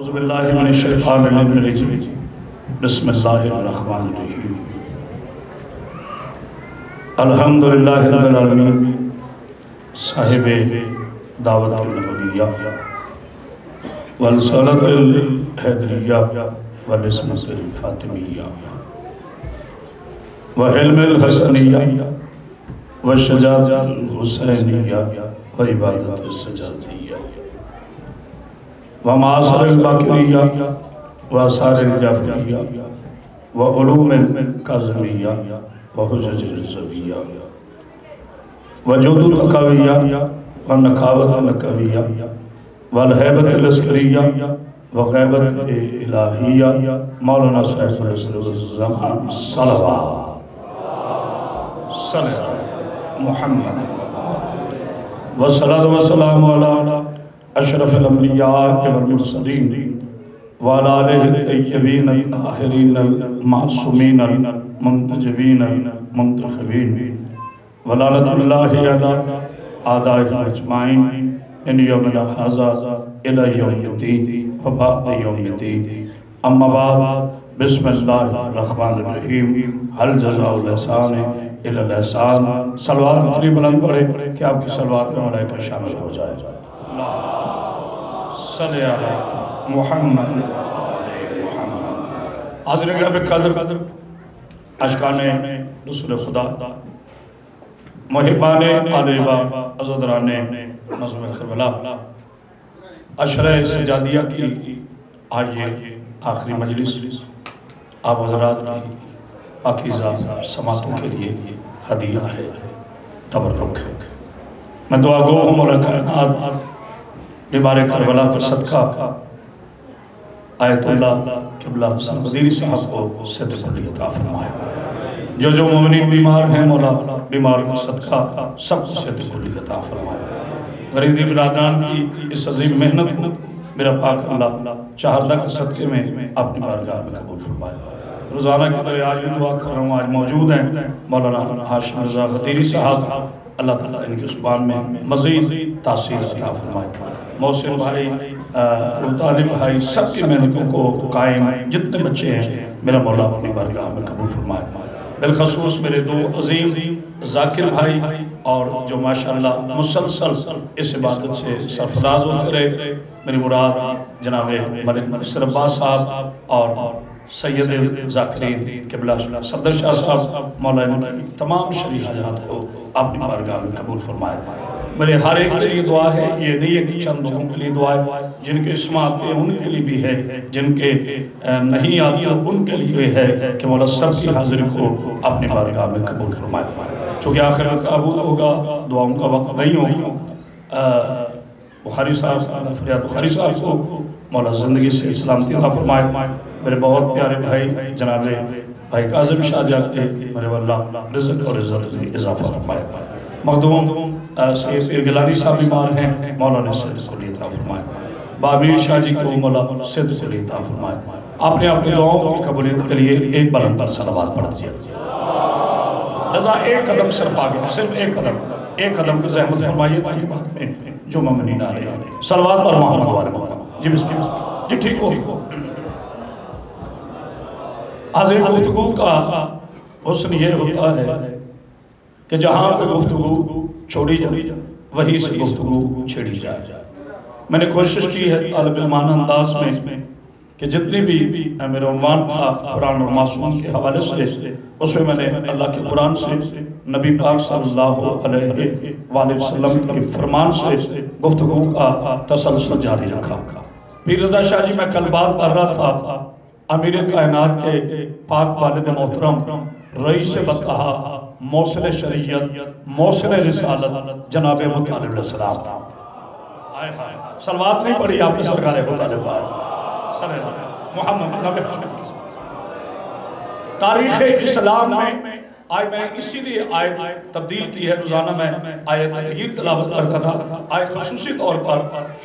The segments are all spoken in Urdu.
اعوذ باللہ من الشیطان الرجیم بسم اللہ الرحمن الرحیم الحمدللہ رب العالمین صاحب دعوت النبویہ والصلاة الحیدریہ والعصمت الفاطمیہ وحلم الحسنیہ والشجاعت الحسینیہ وعبادت السجادیہ ومعاصر الباقریہ وآثار الجعفریہ وعلوم الکاظمیہ وحجج الرضویہ وجود التقویہ والنقاوت النقویہ والحیبت العسکریہ وغیبت الہیہ مولانا صاحب الزمان صلوات صلی محمد والصلاة والسلام علی اشرف الانبیاء والمرسلین وعلی آلہ الطیبین الطاہرین المعصومین المنتجبین المنتخبین ولعنۃ اللہ علی اعدائہ اجمعین ان یومنا ھذا الی یوم الدین وبعد یوم الدین اما بعد بسم اللہ الرحمن الرحیم حل جزاء الاحسان الی الاحسان صلوات اتنی بلند پڑھے کہ آپ کی صلوات میں ملائکہ شامل ہو جائے صلی اللہ محمد حاضر گرہ بقدر اشکان رسول خدا محبان علیہ عزدران نظم کربلا عشرہ سجادیہ کی آج یہ آخری مجلس آپ حضرات کی پاکیزہ سماعتوں کے لیے ہدیہ ہے تبرک ہے میں دعا گو ہوں مولا کائنات بیمار کربلا کا صدقہ آیت اللہ قبلہ حسن قدیری صاحب کو صدق کلی عطا فرمائے جو مومنین بیمار ہیں مولا بیمار کا صدقہ سب کو صدق کلی عطا فرمائے غریبی برادران کی اس عظیم محنت کو میرا پاک اللہ چہردہ کے صدقے میں اپنی بارگاہ میں قبول فرمائے روزانہ کی طرح آج بھی دعا کر رہا ہوں آج موجود ہیں مولانا ہاشم رضا قدیری صاحب اللہ تعالیٰ ان کی زبان میں مزید تاثیر عطا فرمائے محسن بھائی طالب بھائی سب کی محنتوں کو قائم جتنے بچے ہیں میرا مولا اپنی بارگاہ میں قبول فرمائے بالخصوص میرے دو عظیم ذاکر بھائی اور جو ماشاءاللہ مسلسل اس عبادت سے سرفراز ہوتے رہے میری مراد جناب ملک منصر عباس صاحب اور سید ذاکرین قبلہ صدر شاہ صاحب مولا کی تمام شریع حاجات کو اپنی بارگاہ میں قبول فرمائے میرے ہر ایک کے لیے دعا ہے یہ نہیں ہے کہ چند لوگوں کے لیے دعا ہے جن کے اسم آتے ہیں ان کے لیے بھی ہے جن کے نہیں آتے ہیں ان کے لیے بھی ہے کہ مولا سب کی حاضری کو اپنی بارگاہ میں قبول فرمائے چونکہ آخر قبول ہوگا دعاؤں کا وقت نہیں ہوگا بخاری صاحب فریاد بخاری صاحب کو مولا زندگی سے سلامتی عطا فرمائے میرے بہت پیارے بھائی جناب بھائی کاظم شاہ جا کے میرے اللہ رزق اور عزت میں اضافہ فرمائے مخدوم سید پیر گیلانی صاحب بیمار ہیں مولا نے صدق کو عطا فرمائے بابیر شاہ جی کو مولا صدق کو عطا فرمائے آپ نے اپنی دعاؤں کی قبولیت کے لیے ایک بلند پر صلوات پڑھ دیا رضا ایک قدم صرف آگے صرف ایک قدم کی زحمت فرمائیے باقی بات میں جو ممنین آ رہے ہیں صلوات پر محمد والے محمد جی بسم اللہ جی ٹھیک ہو حاضر گفتگو کا حسن یہ ہوتا ہے کہ جہاں پہ گفتگو چھوڑی جائے وہی سے گفتگو چھیڑی جائے میں نے کوشش کی ہے طالب علمانہ انداز میں کہ جتنی بھی میرا عنوان تھا قرآن اور معصوم کے حوالے سے اس میں نے اللہ کے قرآن سے نبی پاک صلی اللہ علیہ وآلہ وسلم کے فرمان سے گفتگو کا تسلسل جاری رکھا پیر رضا شاہ جی میں کل بات کر رہا تھا امیر کائنات کے پاک والد محترم رئیس بطحہ موصل شریعت موصل رسالت جناب ابو طالب علیہ السلام صلوات نہیں پڑھی آپ نے سرکار ابو طالب محمد تاریخ اسلام میں آج میں اسی لیے آیت تبدیل کی ہے، روزانہ میں آیت تطہیر تلاوت کرتا تھا، آج خصوصی طور پر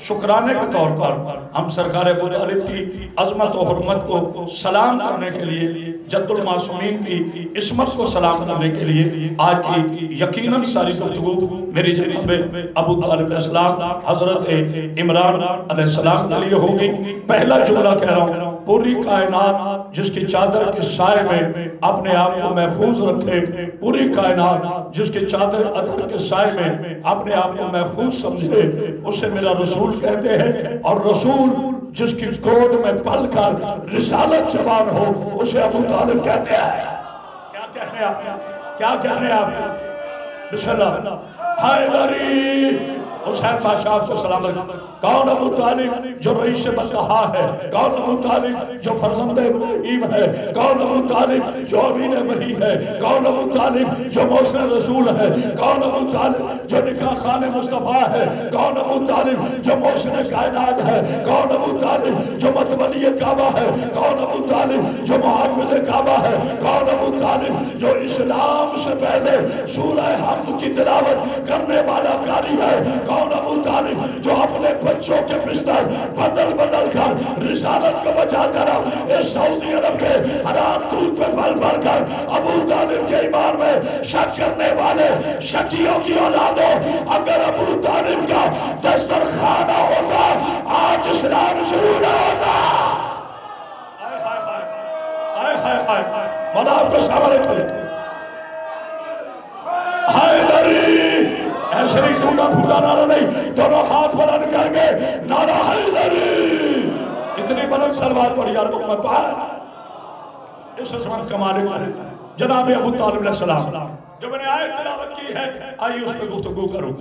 شکرانے کے طور پر ہم سرکار ابو طالب کی عظمت و حرمت کو سلام کرنے کے لیے، جد المعصومین کی عصمت کو سلام کرنے کے لیے آج کی یقیناً ساری گفتگو میری جناب ابو طالب علیہ السلام حضرت عمران علیہ السلام کے لیے ہوگی۔ پہلا جملہ کہہ رہا ہوں، پوری کائنات جس کی چادر کے سائے میں اپنے آپ کو محفوظ رکھے، پوری کائنات جس کی چادر عطر کے سائے میں اپنے آپ کو محفوظ سمجھے، اسے میرا رسول کہتے ہیں، اور رسول جس کی گود میں پل کر رسالت جوان ہو اسے ابو طالب کہتے ہیں۔ کیا کہنے آپ؟ کیا کہنے آپ؟ بسم اللہ۔ حیدری حسین بادشاہ کو سلام علیکم۔ کون ابو طالب جو رئیس بطحا ہے؟ کون ابو طالب جو فرزند ابراہیم ہے؟ کون ابو طالب جو امین وحی ہے؟ کون ابو طالب جو محسن رسول ہے؟ کون ابو طالب جو نکاح خان مصطفیٰ ہے؟ کون ابو طالب جو محسن کائنات ہے؟ کون ابو طالب جو متولی کعبہ ہے؟ کون ابو طالب جو محافظ کعبہ ہے؟ کون ابو طالب جو اسلام سے پہلے سورہ حمد کی تلاوت کرنے والا قاری ہے؟ کون ابو طالب جو اپنے بچوں کے بستر بدل بدل کر رسالت کو بچاتا رہا، اس سعودی عرب کے حرام دودھ پہ پھل پھل کر ابو طالب کے ایمان میں شک کرنے والے شکیوں کی اولادوں، اگر ابو طالب کا دسترخوان ہوتا آج اسلام شروع نہ ہوتا۔ مولا آپ کو سامنے کرے حیدری ایسے نہیں ٹوٹا پھوٹا نعرہ نہیں، دونوں ہاتھ بلند کر کے نعرہ حیدری، اتنی بلند سلوات پڑھی یار محمد پاک، اس عظمت کا مالک ہے جناب ابو طالب علیہ السلام۔ جو میں نے آیت تلاوت کی ہے آئیے اس پہ گفتگو کروں۔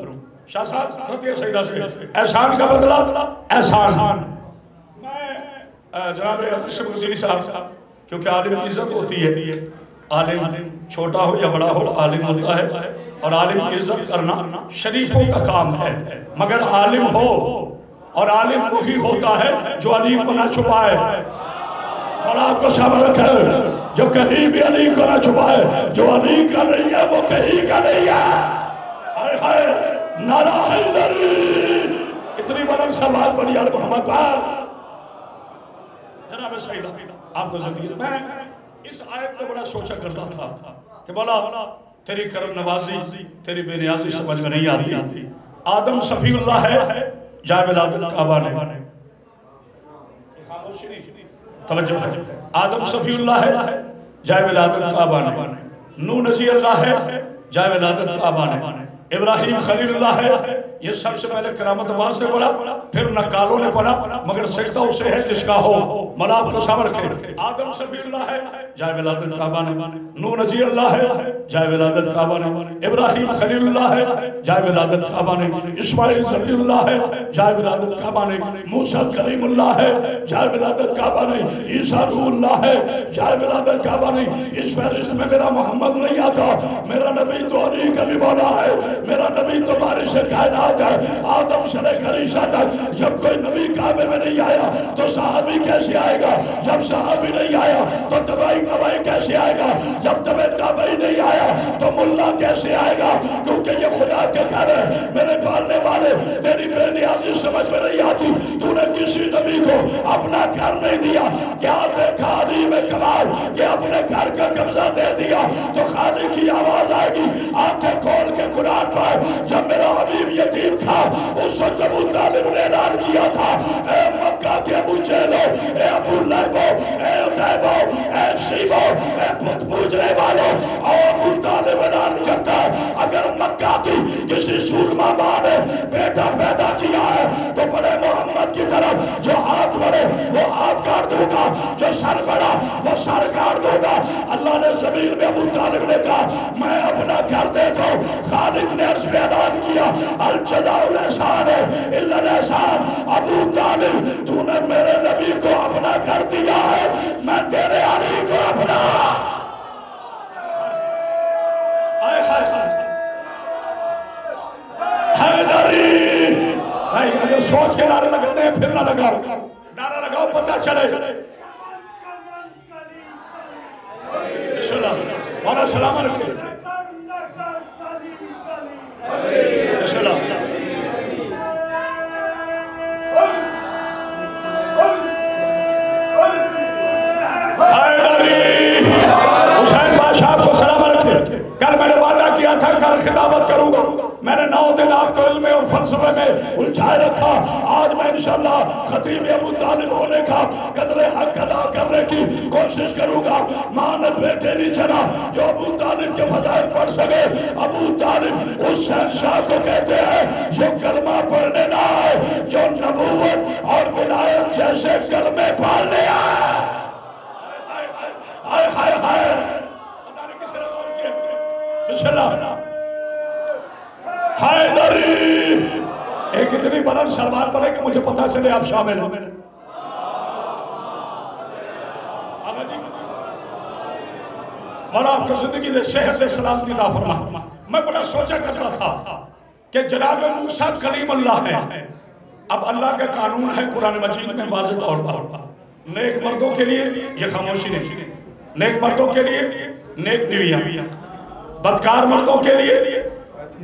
شاہ صاحب رضی سیدہ سے احسان کا بدلہ احسان۔ میں جناب اشرف غزیلی صاحب، کیونکہ عالم کی عزت ہوتی ہے، عالم چھوٹا ہو یا بڑا ہو عالم ہوتا ہے، اور عالم کی عزت کرنا شریفوں کا کام ہے، مگر عالم ہو، اور عالم وہی ہوتا ہے جو علی کو نہ چھپائے، اور آپ کو سامنے رکھے جو کہیں بھی علی کو نہ چھپائے، جو علی کا نہیں ہے وہ کہیں کا نہیں ہے۔ نعرہ حیدری، اتنی بلند سلوات پڑھی یار محمد پاک۔ جناب سیدہ آپ کو زندگی میں اس آیت پہ بڑا سوچا کرتا تھا کہ بولا تیری کرم نوازی، تیری بے نیازی سمجھ میں نہیں آتی۔ آدم صفی اللہ ہے، جائے ولادت کعبہ نے، توجہ ہے، آدم صفی اللہ ہے، جائے ولادت کعبہ نے، نوح نذیر اللہ ہے، جائے ولادت کعبہ نے، ابراہیم خلیل اللہ ہے، یہ سب سے پہلے کرامت آباد سے پڑھا، پھر نکالوں نے پڑھا، مگر سجدہ اسے ہے جس کا ہو۔ مولا آپ کو سامنے رکھے آدم صفی اللہ ہے، جائے ولادت کعبہ نے، نوح نذیر اللہ ہے، جائے ولادت کعبہ نے، ابراہیم خلیل اللہ ہے، جائے ولادت کعبہ نے، اسماعیل ذبیح اللہ ہے، جائے ولادت کعبہ نے، موسیٰ کلیم اللہ ہے، جائے ولادت کعبہ نے، عیسیٰ روح اللہ ہے، جائے ولادت کعبہ نے۔ اس فہرست میں میرا محمد نہیں آتا، میرا نبی تو علی کا بھی مولا ہے، میرا نبی تو بارش کائنات ہے۔ آدم سے لے کر عیسیٰ تک جب کوئی نبی کعبے میں نہیں آیا تو صحابی کیسے آئے گا؟ جب صحابی نہیں آیا تو تبعی کیسے آئے گا؟ جب تبعی نہیں آیا تو ملا کیسے آئے گا؟ کیونکہ یہ خدا کے گھر ہے۔ میرے پالنے والے تیری بے نیازی سمجھ میں نہیں آتی، تو نے کسی نبی کو اپنا گھر نہیں دیا۔ کیا دیکھا علی میں کمال کہ اپنے گھر کا قبضہ دے دیا تو خالق کی آواز آئے گی۔ آنکھیں کھول کے قرآن پڑھ، جب میرا حبیب یتیم تھا اس وقت ابو طالب نے اعلان کیا تھا، اے مکہ کے ابو جہلو، اے ابو لہبو، اے عتیبو، اے شیبو، اے بت پوجنے والوں، اور ابو طالب اعلان کرتا ہے اگر مکہ کی کسی سورما ماں نے بیٹا پیدا کیا ہے تو بڑے محمد کی طرف جو ہاتھ بڑھے وہ ہاتھ کاٹ دوں گا، جو سر بڑھا وہ سر کاٹ دوں گا۔ اللہ نے زمین میں ابو طالب نے کہا میں اپنا گھر دیتا ہوں۔ خالق نے عرش پہ اعلان کیا الجزاء الاحسان الا الاحسان۔ ابو طالب تو نے میرے نبی کو اپنا گھر دیا ہے، میں تیرے علی کو اپنا۔ حیدری بھائی اگر سوچ کے نعرے لگانے ہیں پھر نہ لگاؤ، نعرہ لگاؤ پتہ چلے۔ مولا ذرا سلام رکھے حسین بادشاہ کو سلام رکھے. کل میں نے وعدہ کیا تھا کل خطابت کروں گا. میں نے 9 دن آپ کو علم اور فلسفے میں الجھائے رکھا. آج میں انشاءاللہ خطیب ابو طالب ہونے کا قدر حق ادا کرنے کی کوشش کروں گا. ماں نے بیٹے نہیں چنا جو ابو طالب کے فضائل پڑھ سکے. ابو طالب اس شہنشاہ کو کہتے ہیں جو کلمہ پڑھنے نہ آئے, جو نبوت اور ولایت جیسے کلمے پڑھنے آئے. ہائے ہائے ہائے بسم اللہ. حیدری ایک اتنی بلند سلوات پڑھے کہ مجھے پتا چلے آپ شامل ہیں. مولا آپ کو زندگی دے صحت دے سلامتی عطا فرما. میں بڑا سوچا کرتا تھا کہ جناب موسیٰ کلیم اللہ ہے. اب اللہ کا قانون ہے قرآن مجید میں واضح طور پر نیک مردوں کے لیے یہ خاموشی نہیں, نیک مردوں کے لیے نیک بیویاں, بدکار مردوں کے لیے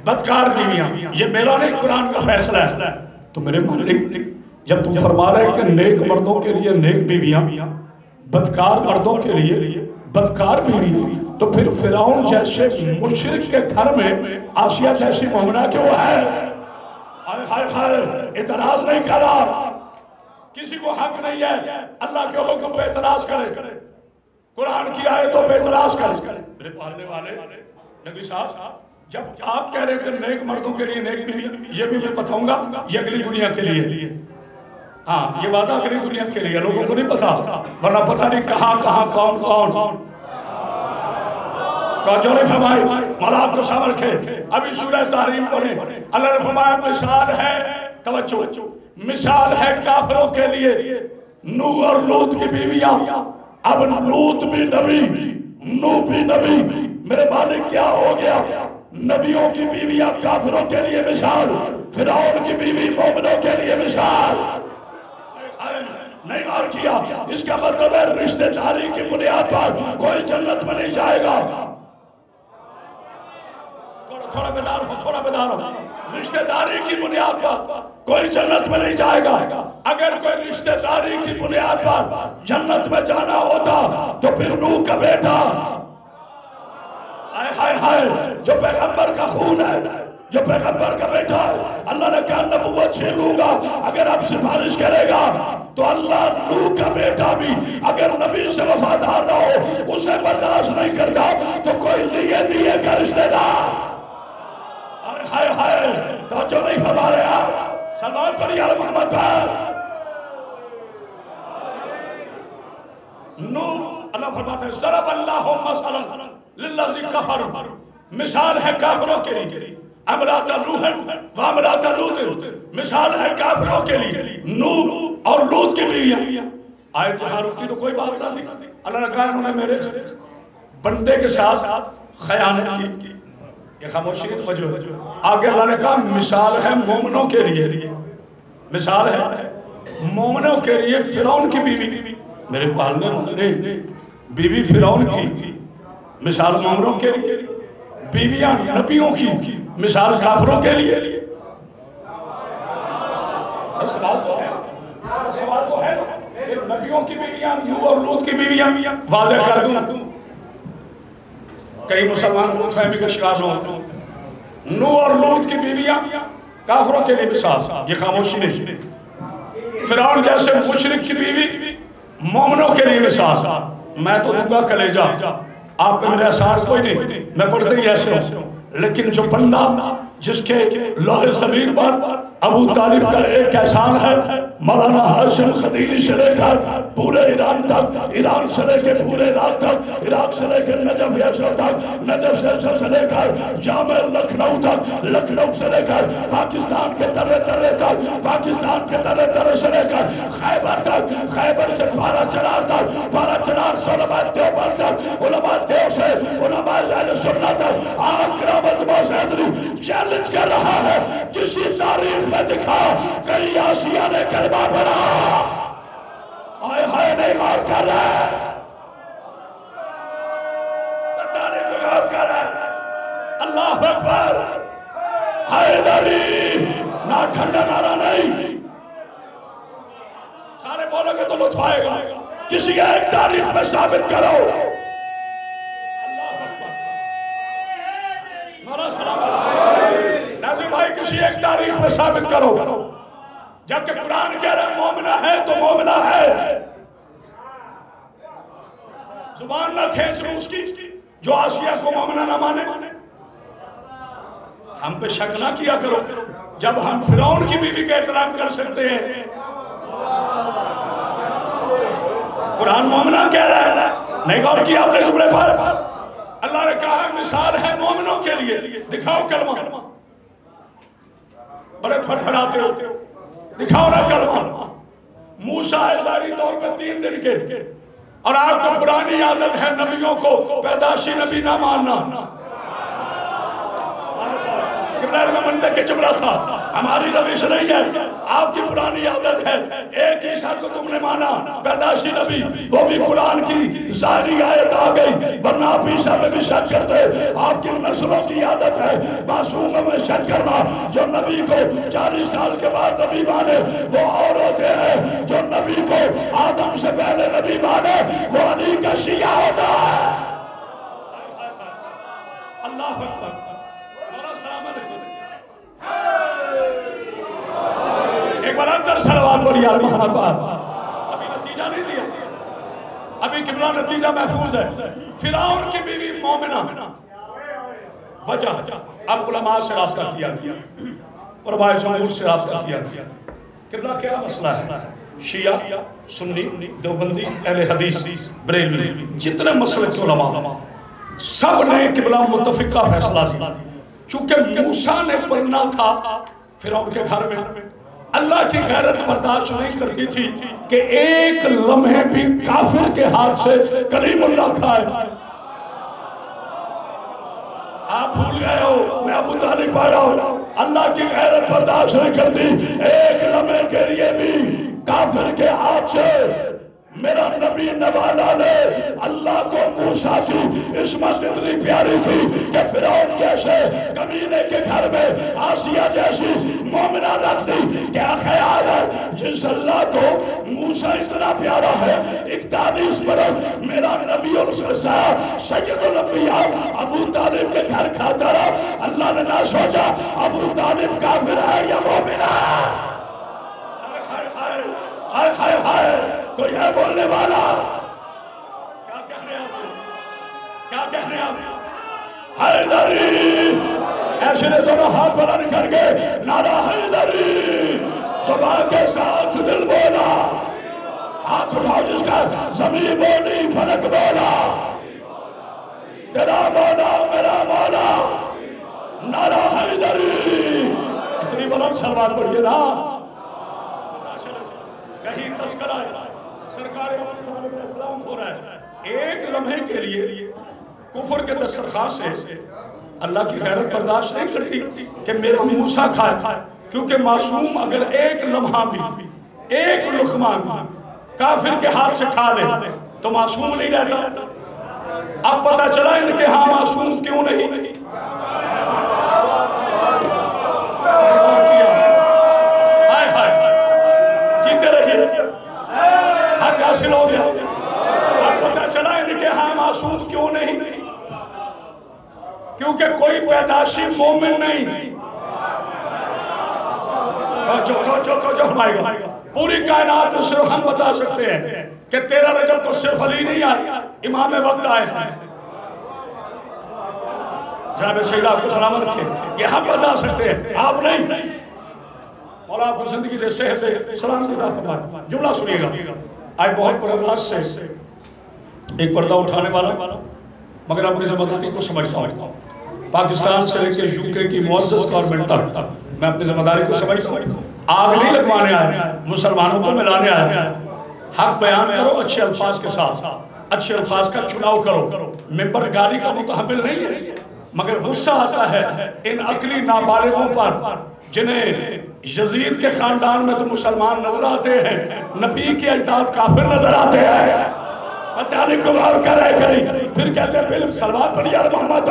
بدکار بیویاں. یہ میرا نہیں قرآن کا فیصلہ ہے. تو میرے مالک جب تم فرما رہے کہ نیک مردوں کے لیے نیک بیویاں, بدکار مردوں کے لیے بدکار بیویاں, تو پھر فرعون جیسے مشرک کے گھر میں آسیہ جیسی مومنہ کیوں ہے؟ ہائے ہائے ہائے اعتراض نہیں کرا. کسی کو حق نہیں ہے اللہ کے حکم پہ اعتراض کرے, قرآن کی آیتوں پہ اعتراض کرے. میرے پالنے والے نبی صاحب جب آپ کہہ رہے کہ نیک مردوں کے لیے نیک بیوی, یہ بھی میں بتاؤں گا یہ اگلی دنیا کے لیے. ہاں یہ وعدہ اگلی دنیا کے لیے, لوگوں کو نہیں پتا, ورنہ پتہ نہیں کہاں کہاں کون کون جو نے فرمائی. مولا آپ کو سامر کے ابھی سورہ تحریم پڑھیں. اللہ نے فرمایا مثال ہے, توجہ, مثال ہے کافروں کے لیے نوح اور لوط کی بیویاں. اب لوط بھی نبی, نوح بھی نبی. میرے مالک کیا ہو گیا؟ نبیوں کی بیویاں کافروں کے لیے مثال, فرعون کی بیوی مومنوں کے لیے مثال. نہیں غور کیا؟ اس کا مطلب ہے رشتہ داری کی بنیاد پر کوئی جنت میں نہیں جائے گا. تھوڑا بیدار ہو. رشتہ داری کی بنیاد پر کوئی جنت میں نہیں جائے گا. اگر کوئی رشتہ داری کی بنیاد پر جنت میں جانا ہوتا تو پھر نوح کا بیٹا ہائے ہائے جو پیغمبر کا خون ہے, جو پیغمبر کا بیٹا ہے, اللہ نے کہا نبوت چھین لوں گا. اگر اب سفارش کرے گا تو اللہ نوح کا بیٹا بھی اگر نبی سے وفادار نہ ہو اسے برداشت نہیں کرتا. تو کوئی لیے دیے کا رشتہ دار. ہائے ہائے توجہ نہیں فرما رہے آپ. سلمان پر یا محمد پر نوح اللہ فرماتے ہیں ضرب اللہ مثلا للذی کفر, مثال ہے کافروں کے لیے امرات نوح و امرات لوط, مثال ہے کافروں کے لیے نوح اور لوط کی بیویاں. آیت یہاں رکتی تو کوئی بات نہ تھی. اللہ نے کہا انہوں نے میرے بندے کے ساتھ خیانت کی. یہ خاموشی کی توجہ ہے. آگے اللہ نے کہا مثال ہے مومنوں کے لیے, مثال ہے مومنوں کے لیے فرعون کی بیوی. میرے پالنے والے بیوی فرعون کی مثال مومنوں کے لیے, بیویاں نبیوں کی مثال کافروں کے لیے. سوال تو ہے نبیوں کی بیویاں نوح اور لوط کی بیویاں واضح کر دوں. کئی مسلمان غلط فہمی کا شکار نہ ہو. نوح اور لوط کی بیویاں کافروں کے لیے مثال, یہ خاموشی نہیں. فرعون جیسے مشرک کی بیوی مومنوں کے لیے مثال. میں تو دوں گا کلیجہ, آپ پہ میرے احساس کوئی نہیں, میں پڑھتے ہی ایسے ہوں. لیکن جو بندہ جس کے لوح ضمیر پر ابو طالب کا ایک احسان ہے, مولانا ہاشم خدیری سے لے کر پورے ایران تک, ایران سے لے کے پورے عراق تک, عراق سے لے کے نجف یشر تک, نجف یشر سے لے کر جامع لکھنؤ تک, لکھنؤ سے لے کر پاکستان کے ترے ترے تک, پاکستان کے ترے ترے سے لے کر خیبر تک, خیبر سے پارا چنار تک, پارا چنار سے علماء دیوبند تک, علماء دیو سے علماء اہل سنت تک. آکرامت موسیدری چیلنج کر رہا ہے کسی تاریخ میں دکھا کئی آسیہ نے کلمہ پڑھا. آئے ہائے نہیں مار کر رہا ہے. بتانے کو ہاتھ ٹھنڈا نعرہ نہیں، سارے بولو گے تو لطف آئے گا، کسی ایک تاریخ میں ثابت کرو۔ ناظر بھائی کسی ایک تاریخ میں ثابت کرو، جبکہ قرآن کہہ رہا ہے مومنہ ہے تو مومنہ ہے، زبان نہ کھینچ لوں اس کی جو آسیہ کو مومنہ نہ مانے۔ ہم پہ شک نہ کیا کرو جب ہم فرعون کی بیوی کا احترام کر سکتے ہیں۔ قرآن مومنہ کہہ رہا ہے، نہیں غور کیا اپنے جملے پر؟ اللہ نے کہا مثال ہے مومنوں کے لیے، دکھاؤ کلمہ، بڑے پھٹپھڑاتے ہوتے ہو، دکھاؤ نا کلمہ۔ موسیٰ ظاہری طور پہ 3 دن کے، اور آپ کو پرانی عادت ہے نبیوں کو پیدائشی نبی نہ ماننا۔ ابراہیم میں منطق کے جملہ تھا، ہماری روش نہیں ہے، آپ کی پرانی عادت ہے۔ ایک عیسیٰ کو تم نے مانا پیدائشی نبی، وہ بھی قرآن کی ظاہری آیت آ گئی، ورنہ آپ عیسیٰ میں بھی شک کرتے۔ آپ کی نسلوں کی عادت ہے معصوموں میں شک کرنا، جو نبی کو 40 سال کے بعد نبی مانے وہ اور ہوتے ہیں، جو نبی کو آدم سے پہلے نبی مانے وہ علی کا شیعہ ہوتا ہے۔ اللہ اکبر، ایک بار اندر صلوات پڑھی یا محمد پر۔ ابھی نتیجہ نہیں دیا، ابھی قبلہ نتیجہ محفوظ ہے۔ فرعون کی بیوی مومنہ، وجہ اب علماء سے رابطہ کیا، علماء جمہور سے رابطہ کیا۔ قبلہ کیا مسئلہ ہے؟ شیعہ، سنی، دیوبندی، اہل حدیث، بریلوی، جتنے مسلک کے علماء سب نے قبلہ متفقہ فیصلہ دیا۔ چونکہ موسیٰ نے پڑھنا تھا فرعون کے گھر میں، اللہ کی غیرت برداشت نہیں کرتی تھی کہ ایک لمحے بھی کافر کے ہاتھ سے کلیم اللہ کھائے۔ آپ بھول گئے ہو، میں ابو طالب آیا ہوں، اللہ کی غیرت برداشت نہیں کرتی ایک لمحے کے لیے بھی کافر کے ہاتھ سے۔ میرا نبی نوالا نے اللہ کو موسیٰ کی عصمت اتنی پیاری تھی کہ فرعون جیسے کمینے کے گھر میں آسیہ جیسی مومنہ رکھ دی۔ کیا خیال ہے جس اللہ کو موسیٰ اتنا پیارا ہے 41 برس میرا نبی الصلاح سید الانبیاء ابو طالب کے گھر کھاتا رہا، اللہ نے نہ سوچا ابو طالب کافر ہے یا مومن ہے؟ ہائے ہائے ہائے، کوئی ہے بولنے والا؟ کیا کہہ رہے ہیں آپ؟ کیا کہہ رہے ہیں آپ؟ حیدری! ایسے نے دونوں ہاتھ بلند کر کے نعرہ حیدری! زبان کے ساتھ دل بولا، ہاتھ اٹھاؤ جس کا زمین بولی فلک بولا، تیرا مولا میرا مولا، نعرہ حیدری! اتنی بلند سلوات پڑھیے نا، کہیں تذکرہ ہے سرکار علیہ السلام ہو رہا ہے۔ ایک لمحے کے لیے کفر کے دسترخوان سے اللہ کی غیرت برداشت نہیں کرتی کہ میرا موسیٰ کھائے، کیونکہ معصوم اگر ایک لمحہ بھی ایک لقمہ بھی کافر کے ہاتھ سے کھا لے تو معصوم نہیں رہتا۔ اب پتہ چلا ان کے ہاں معصوم کیوں نہیں؟ حق حاصل ہو گیا، اب پتہ چلا ان کے ہاں معصوم کیوں نہیں؟ کیونکہ کوئی پیدائشی مومن نہیں۔ جو ہمائے گا پوری کائنات میں صرف ہم بتا سکتے ہیں کہ 13 رجب کو صرف علی نہیں آئے، امام وقت آئے ہیں۔ جناب سید آپ کو سلامت رکھے، یہ ہم بتا سکتے ہیں، آپ نہیں۔ اور آپ کو زندگی دے صحت سے سلام دیتا فرمائے۔ جملہ سنیے گا، آج بہت بڑے انداز سے ایک پردہ اٹھانے والا مگر اپنی ذمہ داری کو سمجھتا ہوں۔ پاکستان سے لے کے یوکے کی معزز گورنمنٹ تک میں اپنی ذمہ داری کو سمجھتا ہوں۔ آگ نہیں لگوانے آئے، مسلمانوں کو ملانے آئے۔ حق بیان کرو اچھے الفاظ کے ساتھ، اچھے الفاظ کا چناؤ کرو۔ ممبر گاری کا متحمل نہیں ہے، مگر غصہ آتا ہے ان عقلی نابالغوں پر جنہیں یزید کے خاندان میں تو مسلمان نظر آتے ہیں، نبی کے اجداد کافر نظر آتے ہیں۔ پتہ نہیں کو غور کرے کری، پھر کہتے ہیں فلم سلوات پڑھی یا محمد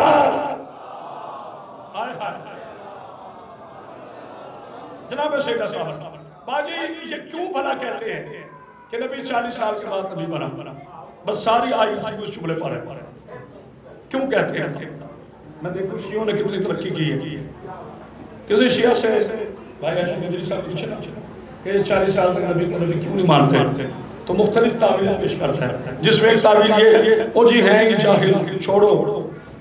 جناب سیدہ صاحب باجی یہ کیوں بھلا کہتے ہیں کہ نبی 40 سال کے بعد نبی بنا؟ بس ساری آئی اس جملے پر ہے. کیوں کہتے ہیں؟ میں دیکھو شیعوں نے کتنی ترقی کی ہے. کسی شیعہ سے بھائی ایسے ندری صاحب پوچھنا کہ 40 سال تک نبی کو نبی کیوں نہیں مانتے؟ تو مختلف تعویلیں پیش کرتا ہے. جس میں ایک تعویل یہ ہے او جی ہیں یہ جاہل، چھوڑو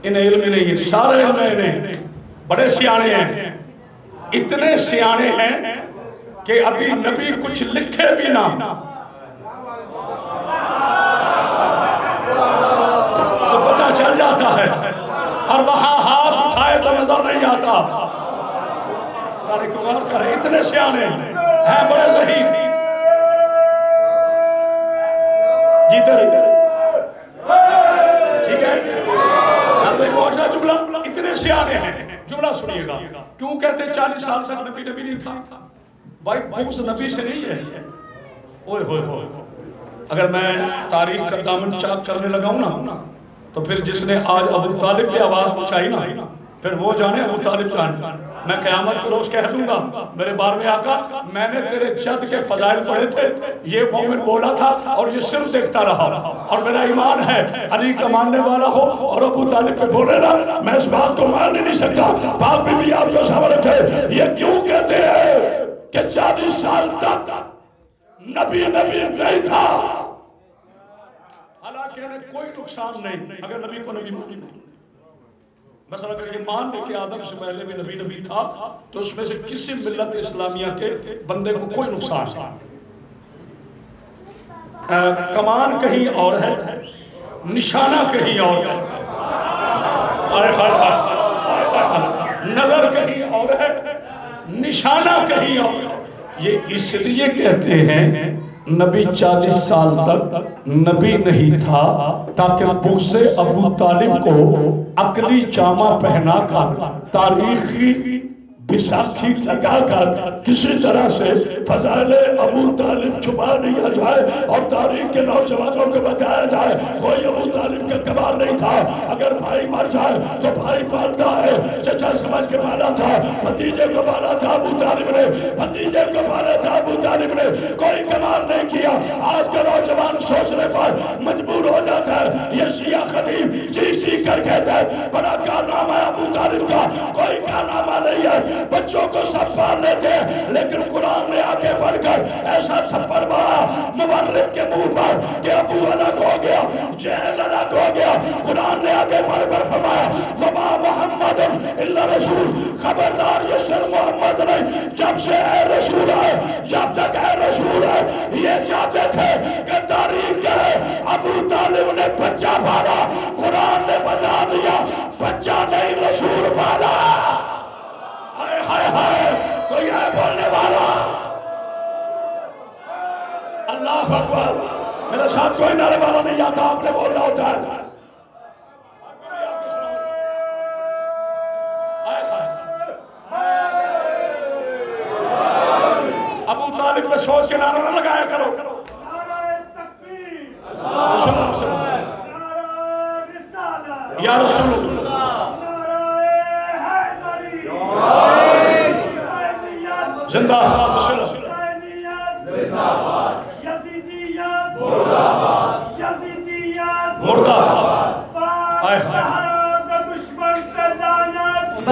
انہیں علم ہی نہیں ہے، سارے علم ہے انہیں، بڑے سیانے ہیں، اتنے سیانے ہیں کہ ابھی نبی کچھ لکھے بھی نہ تو پتہ چل جاتا ہے، اور وہاں ہاتھ اٹھائے تو نظر نہیں آتا. تاریخ غور کریں، اتنے سیانے ہیں، بڑے ذہین. جیتے رہتے ٹھیک ہے. اب ایک اور جملہ، اتنے سیانے ہیں. جملہ سنیے گا کیوں کہتے 40 سال تک نبی نہیں تھا؟ بھائی بغض نبی سے نہیں ہے. اوئے ہوئے ہوئے اگر میں تاریخ کا دامن چاک کرنے لگاؤں نا تو پھر جس نے آج ابو طالب کی آواز بچائی نا پھر وہ جانے ابو طالب جانے. میں قیامت کے روز کہہ دوں گا میرے بار میں آقا میں نے تیرے جد کے فضائل پڑھے تھے، یہ مومن بولا تھا اور یہ صرف دیکھتا رہا، اور میرا ایمان ہے علی کا ماننے والا ہو اور ابو طالب پہ بولے نا میں اس بات کو مان نہیں سکتا. باپ بھی آپ کو سامنے رکھے. یہ کیوں کہتے ہیں کہ 40 سال تک نبی نہیں تھا؟ حالانکہ انہیں کوئی نقصان نہیں اگر نبی کو نبی مانی نہیں. مثلا اگر یہ مان لے کہ آدم سے پہلے بھی نبی تھا تو اس میں سے کسی ملت اسلامیہ کے بندے کو کوئی نقصان نہیں. کمان کہیں اور ہے، نشانہ کہیں اور ہے، نظر کہیں اور ہے، نشانہ کہیں اور ہے. یہ اس لیے کہتے ہیں نبی 40 سال تک نبی نہیں تھا تاکہ بغض ابو طالب کو عقلی جامہ پہنا کر تاریخی بساکھی لگا کر کسی طرح سے فضائل ابو طالب چھپا دیا جائے اور تاریخ کے نوجوانوں کو بتایا جائے کوئی ابو طالب کا کمال نہیں تھا. اگر بھائی مر جائے تو بھائی پالتا ہے، چچا سمجھ کے پالا تھا، بھتیجے کو پالا تھا ابو طالب نے، بھتیجے کو پالا تھا ابو طالب نے، کوئی کمال نہیں کیا. آج کا نوجوان سوچنے پر مجبور ہو جاتا ہے. یہ شیعہ خطیب چیخ کر کہتا ہے بڑا کارنامہ ہے ابو طالب کا، کوئی کارنامہ نہیں ہے. بچوں کو سب پال لیتے لیکن قرآن نے آگے بڑھ کر ایسا تھپڑ مارا مورخ کے منہ پر کہ ابو الگ ہو گیا، جہل الگ ہو گیا. قرآن نے آگے بڑھ کر فرمایا وما محمد الا رسول، خبردار یہ صرف محمد نہیں، جب سے اے رسول ہے، جب تک اے رسول ہے. یہ چاہتے تھے کہ تاریخ کہے ابو طالب نے بچہ پالا، قرآن نے بتا دیا بچہ نہیں رسول پالا. کوئی ہے بولنے والا؟ اللہ اکبر. میرے ساتھ کوئی نعرے والا نہیں آتا، آپ نے بولنا ہوتا ہے. ابو طالب پہ سوچ کے نعرہ نہ لگایا کرو. یا رسول زندہ مردہ دشمن تلانت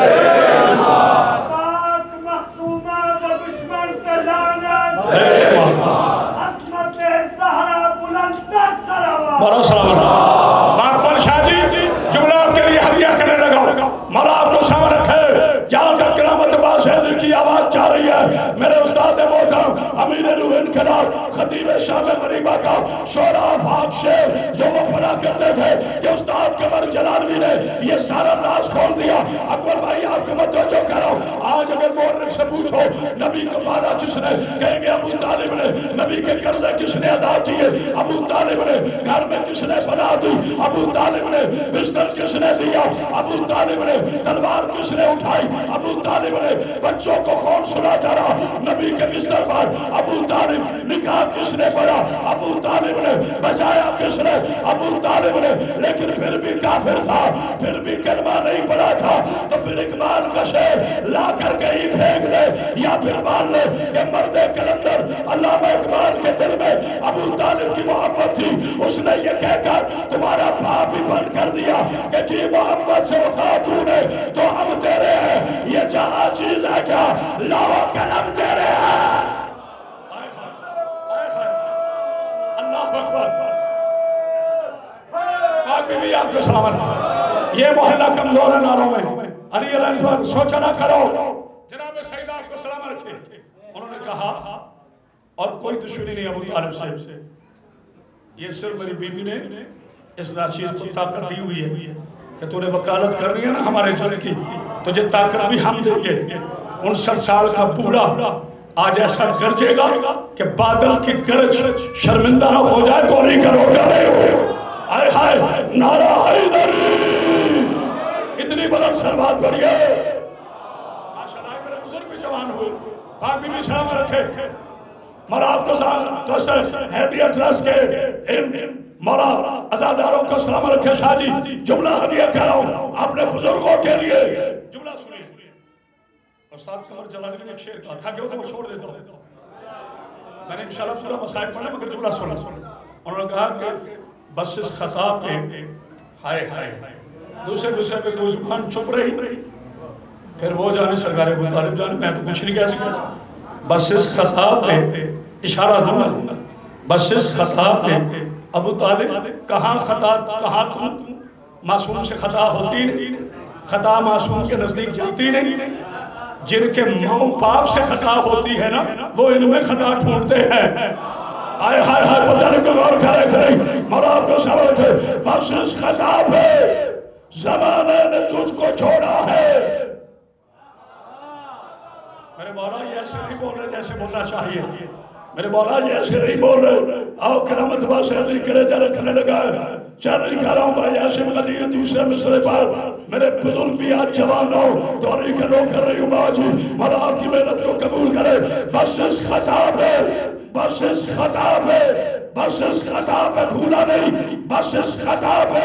پاک مختومہ دشمن تلانت عصمت زہرا بلند سلامات. بڑا سلام. ماکبر شاہ جی جملہ آپ کے لیے ہدیہ کرنے لگا. مولا آپ کو سامنے رکھے. جہاں کا کرامت باز حیدر کی آواز جا رہی ہے. میرے استاد محترم امیر روح انقلاب خطیب شام غریبہ کا شعراء فاق شعر جو وہ پڑھا کرتے تھے کہ استاد قمر جلالوی نے یہ سارا راز کھول دیا. اکبر بھائی آپ کو متوجہ کرو. آج اگر مورخ سے پوچھو نبی کو پالا کس نے، کہیں گے ابو طالب نے. نبی کے قرضے کس نے ادا کیے؟ ابو طالب نے. گھر میں کس نے بنا دی؟ ابو طالب نے. بستر کس نے دیا؟ ابو طالب نے. تلوار کس نے اٹھائی؟ ابو طالب نے. بچوں کو خون سلاتا رہا نبی کے بستر پر ابو طالب. نکاح کس نے پڑھا؟ ابو طالب نے۔ بچایا کس نے؟ ابو طالب نے۔ لیکن پھر بھی کافر تھا، پھر بھی کلمہ نہیں پڑھا تھا، تو پھر اقبال کا شعر لا کر کہیں پھینک دے، یا پھر مان لے کہ مرد کلندر علامہ اقبال کے دل میں ابو طالب کی محبت تھی، اس نے یہ کہہ کر تمہارا باپ ہی بند کر دیا کہ جی محمد سے وفا تو نے تو ہم تیرے ہیں، یہ جہاں چیز ہے کیا لاؤ قلم تیرے ہیں۔ اللہ اکبر۔ باقی بھی آپ کو سلامت۔ یہ محلہ کمزور ہے ناروں میں، علی علیہ السلام سوچا نہ کرو، جناب سیدہ آپ کو سلامت رکھے۔ انہوں نے کہا اور کوئی دشمنی نہیں ابو طالب سے، یہ صرف میری بیوی نے اس ناچیز کو طاقت دی ہوئی ہے کہ تو نے وکالت کرنی ہے نا ہمارے جن کی، تجھے طاقت بھی ہم دیں گے۔ 59 سال کا بوڑھا آج ایسا گرجے گا کہ بادل کی گرج شرمندہ نہ ہو جائے تو نہیں کرو گا نہیں ہوئے۔ آئے ہائے نعرہ حیدری، اتنی بلند سلوات پڑھیے۔ ماشاءاللہ میرے بزرگ بھی جوان ہوئے، آپ بھی سلام رکھے۔ مولا آپ کو سلام حیدریہ ٹرسٹ کے مولا عزاداروں کو سلام رکھے۔ شاہ جی جملہ ہدیہ کہہ رہا ہوں اپنے بزرگوں کے لیے، جملہ سنیے۔ استاد قمر جلالی نے ایک شعر کہا تھا کہ وہ چھوڑ دیتا ہوں، میں نے انشاءاللہ پورا مسائل پڑھا مگر جملہ سنا۔ انہوں نے کہا کہ بس اس خطا پہ ہائے ہائے دوسرے پہ کوئی زبان چھپ رہی، پھر وہ جانے سرکار ابو طالب جانے، میں تو کچھ نہیں کہہ سکتا۔ بس اس خطا پہ اشارہ دوں گا، بس اس خطا پہ ابو طالب کہاں خطا، کہاں تم معصوم سے خطا ہوتی نہیں، خطا معصوم کے نزدیک جاتی نہیں، جن کے ماں باپ سے خطا ہوتی ہے نا وہ ان میں خطا ڈھونڈتے ہیں۔ آئے ہائے ہائے پتہ نہیں کوئی غور کر رہے تھے، مولا آپ کو سمجھ تھے۔ بس اس خطا پہ زمانے نے تجھ کو چھوڑا ہے۔ میرے مولا یہ ایسے نہیں بول رہے جیسے بولنا چاہیے، میرے مولا یہ ایسے نہیں بول رہے۔ آؤ کرامت بات سے ذکر جا رکھنے لگا ہے، چیلنج کر رہا ہوں بھائی عاصم غدیر دوسرے مصرے پر میرے بزرگ بھی آج جوان ہو تو نہیں کہ لو کر رہی ہوں باجی، مولا آپ کی محنت کو قبول کرے۔ بس اس خطا پہ، بس اس خطا پہ، بس اس خطا پہ بھولا نہیں، بس اس خطا پہ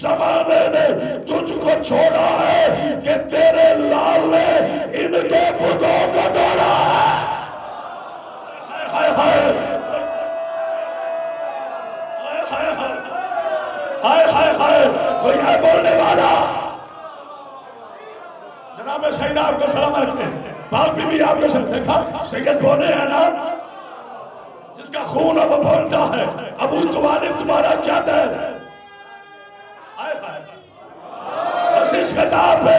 زمانے نے تجھ کو چھوڑا ہے کہ تیرے لال نے ان کے بتوں کو توڑا ہے۔ ہائے ہائے ہائے ہائے ہائے کوئی ہے بولنے والا؟ جناب سیدہ آپ کو سلام رکھتے ہیں، باپ بھی آپ کو سلام دیکھا سید بولے ہیں نا جس کا خون اب بولتا ہے، ابو طالب تمہارا چاہتا ہے۔ بس اس خطاب پہ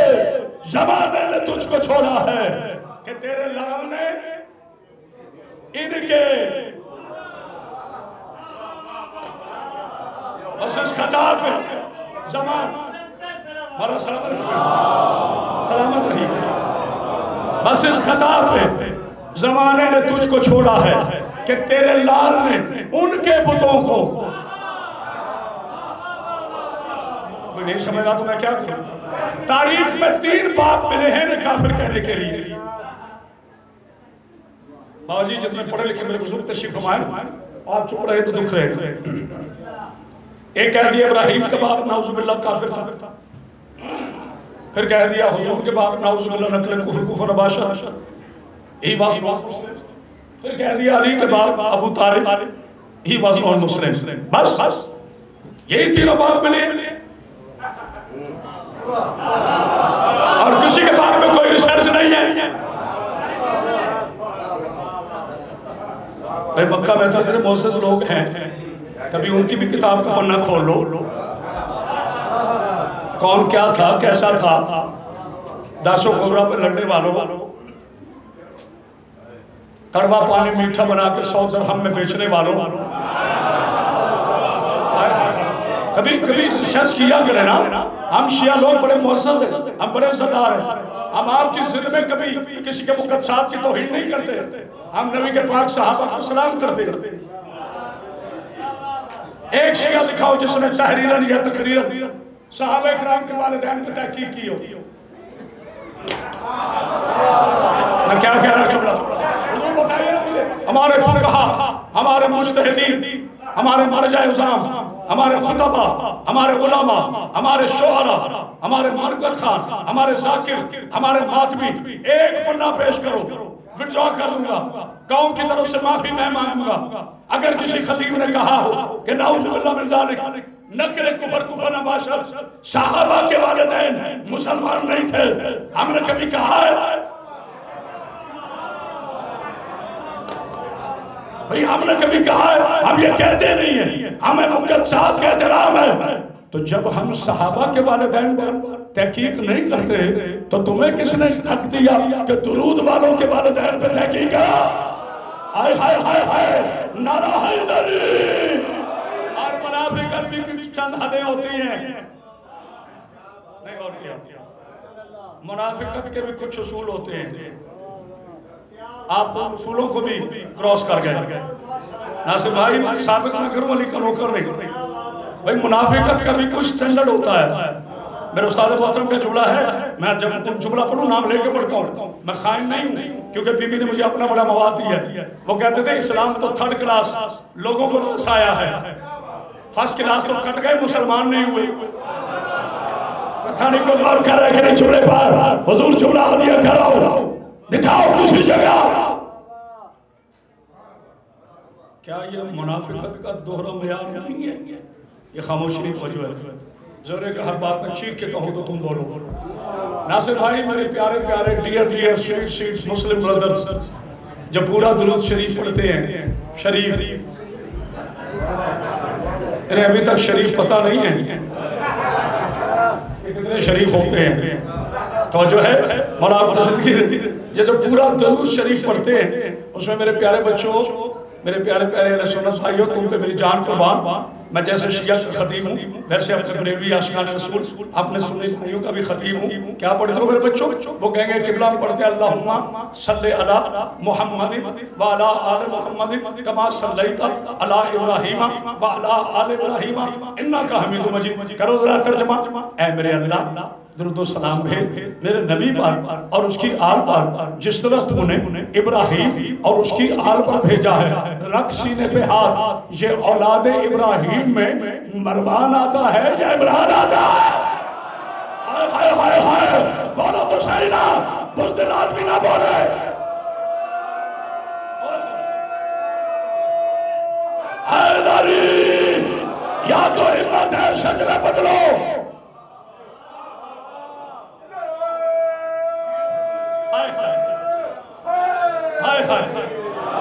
زمانے نے تجھ کو چھوڑا ہے کہ تیرے لال نے ان کے، بس اس خطاب پہ زمان ہمارا سلامت رہی، بس اس خطاب پہ زمانے نے تجھ کو چھوڑا ہے کہ تیرے لال نے ان کے بتوں کو، کوئی نہیں سمجھا تو میں کیا کروں؟ تاریخ میں 3 باپ ملے ہیں کافر کہنے کے لیے۔ باجی جتنے پڑھے لکھے میرے بزرگ تشریف فرمائے، آپ چپ رہے تو دکھ رہے۔ ایک کہہ دیا ابراہیم کے باپ نعوذ باللہ کافر تھا، پھر کہہ دیا حضور کے باپ نعوذ باللہ نقل کفر نباشا، ہی واز نوٹ مسلم، پھر کہہ دیا علی کے باپ ابو طالب، ہی واز نوٹ مسلم۔ بس یہی 3 باپ ملے اور کسی کے باپ میں کوئی ریسرچ نہیں ہے۔ بھائی مکہ میں تو اتنے معزز لوگ ہیں، کبھی ان کی بھی کتاب کا پنہ کھول لو، کون کیا تھا کیسا تھا، داسو گھبرا پر لڑنے والوں، کڑوا پانی میٹھا بنا کے 100 درہم میں بیچنے والوں، کبھی سرچ کیا کریں نا۔ ہم شیعہ لوگ بڑے معزز ہیں، ہم بڑے عزتدار ہیں، ہم آپ کی ضد میں کبھی کسی کے مقدسات کی توہین نہیں کرتے، ہم نبی کے پاک صحابہ کو سلام کرتے۔ ایک شیعہ دکھاؤ جس نے تحریراً یا تقریراً صحابہ اکرام کے والدین پہ تحقیق کی ہو۔ میں کیا کہہ رہا ہوں؟ حضور بتائیے نا مجھے، ہمارے فقہا ہمارے مجتہدین، ہمارے مرجع عظام، ہمارے خطبہ، ہمارے علماء، ہمارے شعراء، ہمارے مرکت خان، ہمارے ذاکر، ہمارے ماتمی، ایک پنہ پیش کرو، وڈرا کر دوں گا، قوم کی طرف سے معافی میں مانگوں گا۔ اگر کسی خطیب نے کہا ہو کہ نعوذ باللہ من ذالک، نکر کفر نباشد، صحابہ کے والدین مسلمان نہیں تھے، ہم نے کبھی کہا ہے؟ بھئی ہم نے کبھی کہا ہے؟ ہم یہ کہتے نہیں ہیں، ہمیں مقدسات کا احترام ہے۔ تو جب ہم صحابہ کے والدین پر تحقیق نہیں کرتے تو تمہیں کس نے حق دیا کہ درود والوں کے والدین پہ تحقیق کرا؟ ہائے ہائے ہائے ہائے، نعرہ حیدری! اور منافقت بھی چند حدیں ہوتی ہیں، نہیں اور کیا، منافقت کے بھی کچھ اصول ہوتے ہیں، آپ اصولوں کو بھی کراس کر گئے۔ ناصر بھائی ثابت نہ کروں علی کا نوکر نہیں، بھئی منافقت کا بھی کچھ سٹینڈرڈ ہوتا ہے۔ میرے استاد محترم کا جملہ ہے، میں جب جملہ پڑھوں نام لے کے پڑھتا ہوں، میں خائن نہیں ہوں، کیونکہ بی بی نے مجھے اپنا بڑا مواد دیا ہے۔ وہ کہتے تھے اسلام تو تھرڈ کلاس لوگوں کو رسایا ہے، فرسٹ کلاس تو کٹ گئے، مسلمان نہیں ہوئے۔ پتھانی کو غور کر رہے کہ نہیں جملے پر حضور جملہ دیا کرو، دکھاؤ کسی جگہ۔ کیا یہ منافقت کا دوہرا معیار نہیں ہے؟ یہ خاموشی نہیں وجہ ہے، ضرور کہ ہر بات میں چیخ کے کہوں تو تم بولو۔ ناصر بھائی میرے پیارے پیارے ڈیئر سویٹ سیٹس مسلم برادرز، جب پورا درود شریف پڑھتے ہیں، شریف انہیں ابھی تک شریف پتہ نہیں ہے کتنے شریف ہوتے ہیں، توجہ ہے مولا زندگی۔ یہ جو پورا درود شریف پڑھتے ہیں اس میں میرے پیارے بچوں، میرے پیارے پیارے اہل سنت بھائیوں، تم پہ میری جان قربان۔ میں جیسے شیعہ کا خطیب ہوں، ویسے اپنے بریلوی عاشقان رسول اپنے سنی بھائیوں کا بھی خطیب ہوں۔ کیا پڑھتے ہو میرے بچوں؟ وہ کہیں گے قبلہ پڑھتے ہیں اللہم صلی علی محمد وعلی آل محمد کما صلیت علی ابراہیم وعلی آل ابراہیم انک حمید مجید۔ کرو ذرا ترجمہ، اے میرے اللہ درود و سلام بھیج میرے نبی پر اور اس کی آل پر جس طرح تو نے ابراہیم اور اس کی آل پر بھیجا ہے۔ رکھ سینے پہ ہاتھ، یہ اولاد ابراہیم میں مروان آتا ہے یا عمران آتا ہے؟ ہائے ہائے ہائے، بولو تو صحیح نا، بزدل آدمی نہ بولے۔ حیدری یا تو ہمت ہے شجرہ بدلو،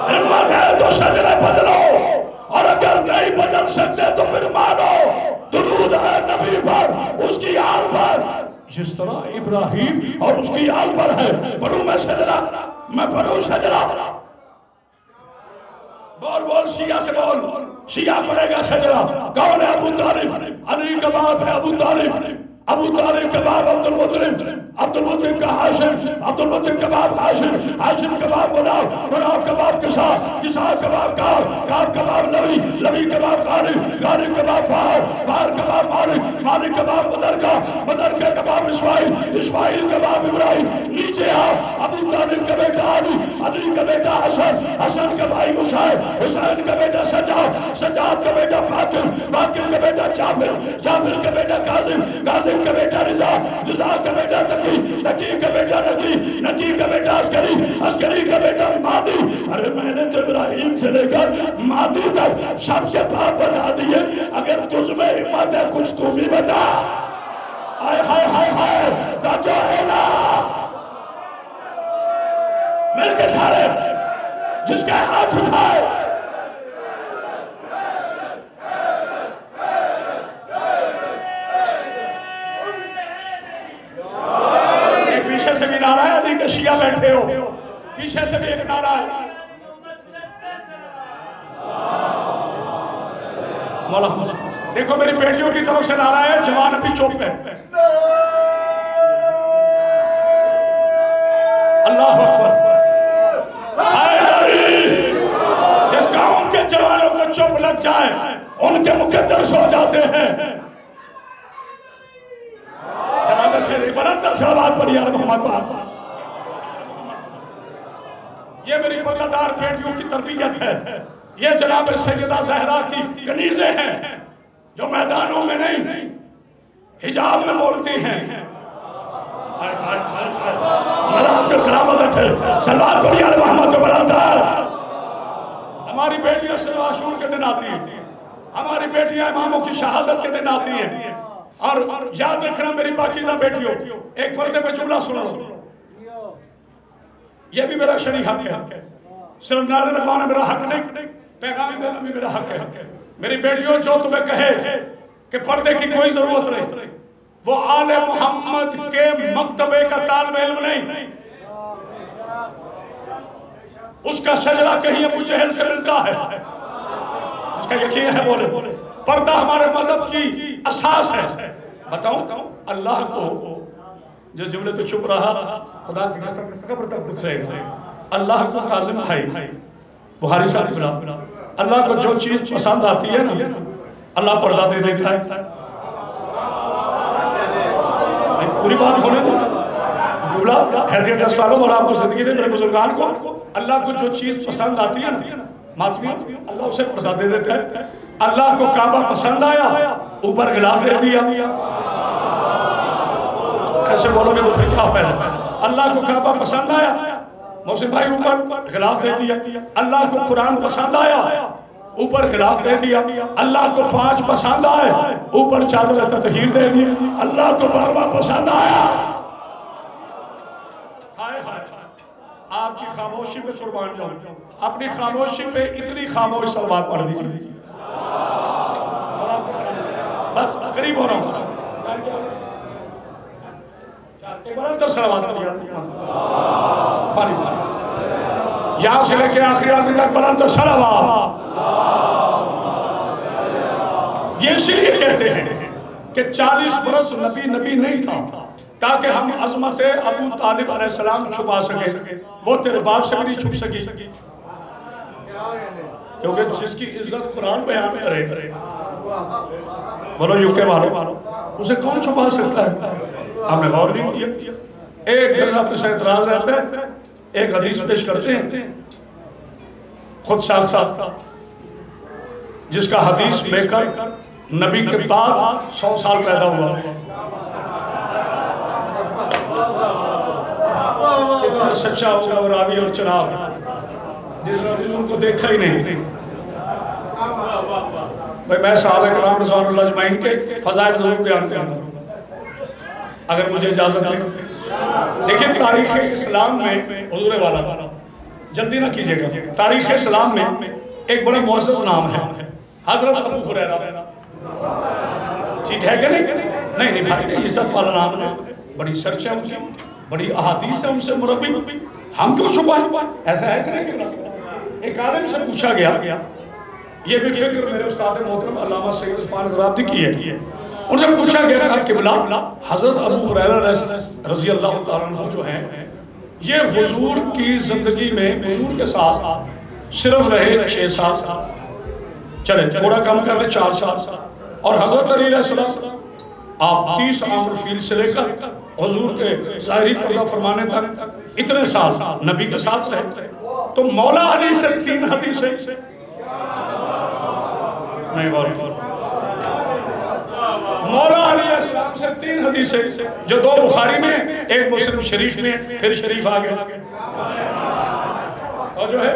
ہمت ہے تو شجرہ بدلو، اور اگر نہیں بدل سکتے تو پھر مانو درود ہے نبی پر، اس کی آل پر جس طرح ابراہیم اور اس کی آل پر ہے۔ پڑھوں میں شجرہ، میں پڑھوں شجرہ، بول بول شیعہ سے بول، شیعہ پڑھے گا شجرہ۔ کون ہے ابو طالب؟ علی کا باپ ہے ابو طالب، ابو طالب کا باپ عبد المطلب کا ہاشم، عبد المطلب کا باپ ہاشم، ہاشم کا باپ مناف، مناف کا باپ کساس، کساس کا باپ کعب، کعب کا باپ لوی، لوی کا باپ غالب، غالب کا باپ فہر، فہر کا باپ مالک، مالک کا باپ مدرکہ، مدرکہ کا باپ اسماعیل، اسماعیل کا باپ ابراہیم۔ نیچے آؤ، ابو طالب کا بیٹا علی، علی کا بیٹا حسن، حسن کا بھائی حسین، حسین کا بیٹا سجاد، سجاد کا بیٹا باقر، باقر کا بیٹا جعفر، جعفر کا بیٹا قاسم، قاسم کا بیٹا رضا، رضا کا بیٹا تقی، تقی کا بیٹا نقی، نقی کا بیٹا عسکری، عسکری کا بیٹا مادی۔ ارے میں نے تو ابراہیم سے لے کر مادی تک سب کے پاس بتا دیے، اگر تجھ میں ہمت ہے کچھ تو بھی بتا۔ ہائے ہائے ہائے ہائے، تجھو ہے نا مل کے سارے جس کا ہاتھ اٹھائے۔ پیچھے سے بھی نعرہ ہے، علی کے شیعہ بیٹھے ہو، پیچھے سے بھی ایک نعرہ ہے۔ مولا دیکھو میری بیٹیوں کی طرف سے نعرہ ہے، جوان ابھی چوپ ہے۔ اللہ اکبر۔ جس قوم کے جوانوں کو چوپ لگ جائے ان کے مقدس ہو جاتے ہیں۔ جناب سے بلندر صلوات پڑھی یا محمد پاک۔ یہ میری پردہ دار بیٹیوں کی تربیت ہے۔ یہ جناب سیدہ زہرا کی کنیزیں ہیں جو میدانوں میں نہیں حجاب میں بولتی ہیں. ملاد کے سلامت ہے سلوات پڑھی علی محمد برادر. ہماری بیٹیاں صرف عاشور کے دن آتی ہیں, ہماری بیٹیاں اماموں کی شہادت کے دن آتی ہیں. اور یاد رکھنا میری پاکیزہ بیٹیوں, ایک پردے پہ جملہ سنو, یہ بھی میرا شرعی حق ہے. صرف نعرے لگوانا میرا حق نہیں, پیغام دینا بھی میرا حق ہے. میری بیٹیوں جو تمہیں کہے کہ پردے کی کوئی ضرورت نہیں, وہ آل محمد کے مکتبے کا طالب علم نہیں, اس کا شجرہ کہیں ابو جہل سے ملتا ہے, اس کا یقین ہے. بولے پردہ ہمارے مذہب کی اساس ہے. بتاؤں اللہ کو, جو جملے تو چپ رہا خدا کی قبر تک دکھ رہے گا. اللہ کو کاظم بھائی بخاری صاحب بلا, اللہ کو جو چیز پسند آتی ہے نا اللہ پردہ دے دیتا ہے. پوری بات ہونے دو حیدریت اسوالوں اور آپ کو زندگی دے میرے بزرگان کو, اللہ کو جو چیز پسند آتی ہے نا ماتمی اللہ اسے پردہ دے دیتا ہے. اللہ کو کعبہ پسند آیا, اوپر غلاف دے دیا. ایسے بولو گے تو پھر کیا فائدہ. اللہ کو کعبہ پسند آیا, محسن بھائی اوپر غلاف دے دیا. اللہ کو قرآن پسند آیا, اوپر غلاف دے دیا. اللہ کو 5 پسند آئے, اوپر چادر تطہیر دے دیا. اللہ کو 12واں پسند آیا. آپ کی خاموشی پہ قربان جاؤں, اپنی خاموشی پہ اتنی خاموش صلوات پڑھ دیجیے. بس قریب ہو رہا ہوں. ایک بار تو صلوات پڑھ یہاں سے لے کے آخری آدمی تک بلند صلوات. یہ اس لیے کہتے ہیں کہ 40 برس نبی نہیں تھا تاکہ ہم عظمت ابو طالب علیہ السلام چھپا سکے. وہ تیرے باپ سے بھی نہیں چھپ سکی, کیونکہ جس کی عزت قرآن بیان کرے بولو یوکے والو اسے کون چھپا سکتا ہے. ہم نے غور نہیں کیا. ایک گھر آپ سے اعتراض رہتا ہے, ایک حدیث پیش کرتے ہیں خود ساختہ, جس کا حدیث لے کر نبی کے بعد 100 سال پیدا ہوا. اتنا سچا ہوگا اور راوی اور چناب جس نے ان کو دیکھا ہی نہیں. میں صحابہ کرام رضوان اللہ اجمعین کے فضائل ضرور بیان کروں اگر مجھے اجازت ہے. دیکھیں تاریخ اسلام میں حضور والا جلدی نہ کیجئے گا, تاریخ اسلام میں ایک بڑا معزز نام ہے حضرت ابو ہریرہ. ٹھیک ہے کہ نہیں بھائی, عزت والا نام ہے, بڑی سرچ ہے ان سے, بڑی احادیث ہے ان سے مربی. ہم کیوں چھپائیں؟ ایسا ہے کہ نہیں. ایک عالم سے پوچھا گیا, یہ بھی فکر میرے استاد محترم علامہ سید عثمان غرابتی کی ہے. ان سے پوچھا گیا کہ قبلہ حضرت ابو ہریرہ رضی اللہ تعالیٰ عنہ جو ہیں یہ حضور کی زندگی میں حضور کے ساتھ صرف رہے 6 سال, چلے تھوڑا کم کر لیں 4 سال, اور حضرت علی علیہ السلام آپ 30 عام الفیل سے لے کر حضور کے ظاہری پردہ فرمانے تک اتنے سال نبی کے ساتھ رہے. تو مولا علی سے 3 حدیثیں نہیں بول, مولا علی علیہ السلام سے 3 حدیثیں جو 2 بخاری میں, ایک مسلم شریف میں, پھر شریف آگے, اور جو ہے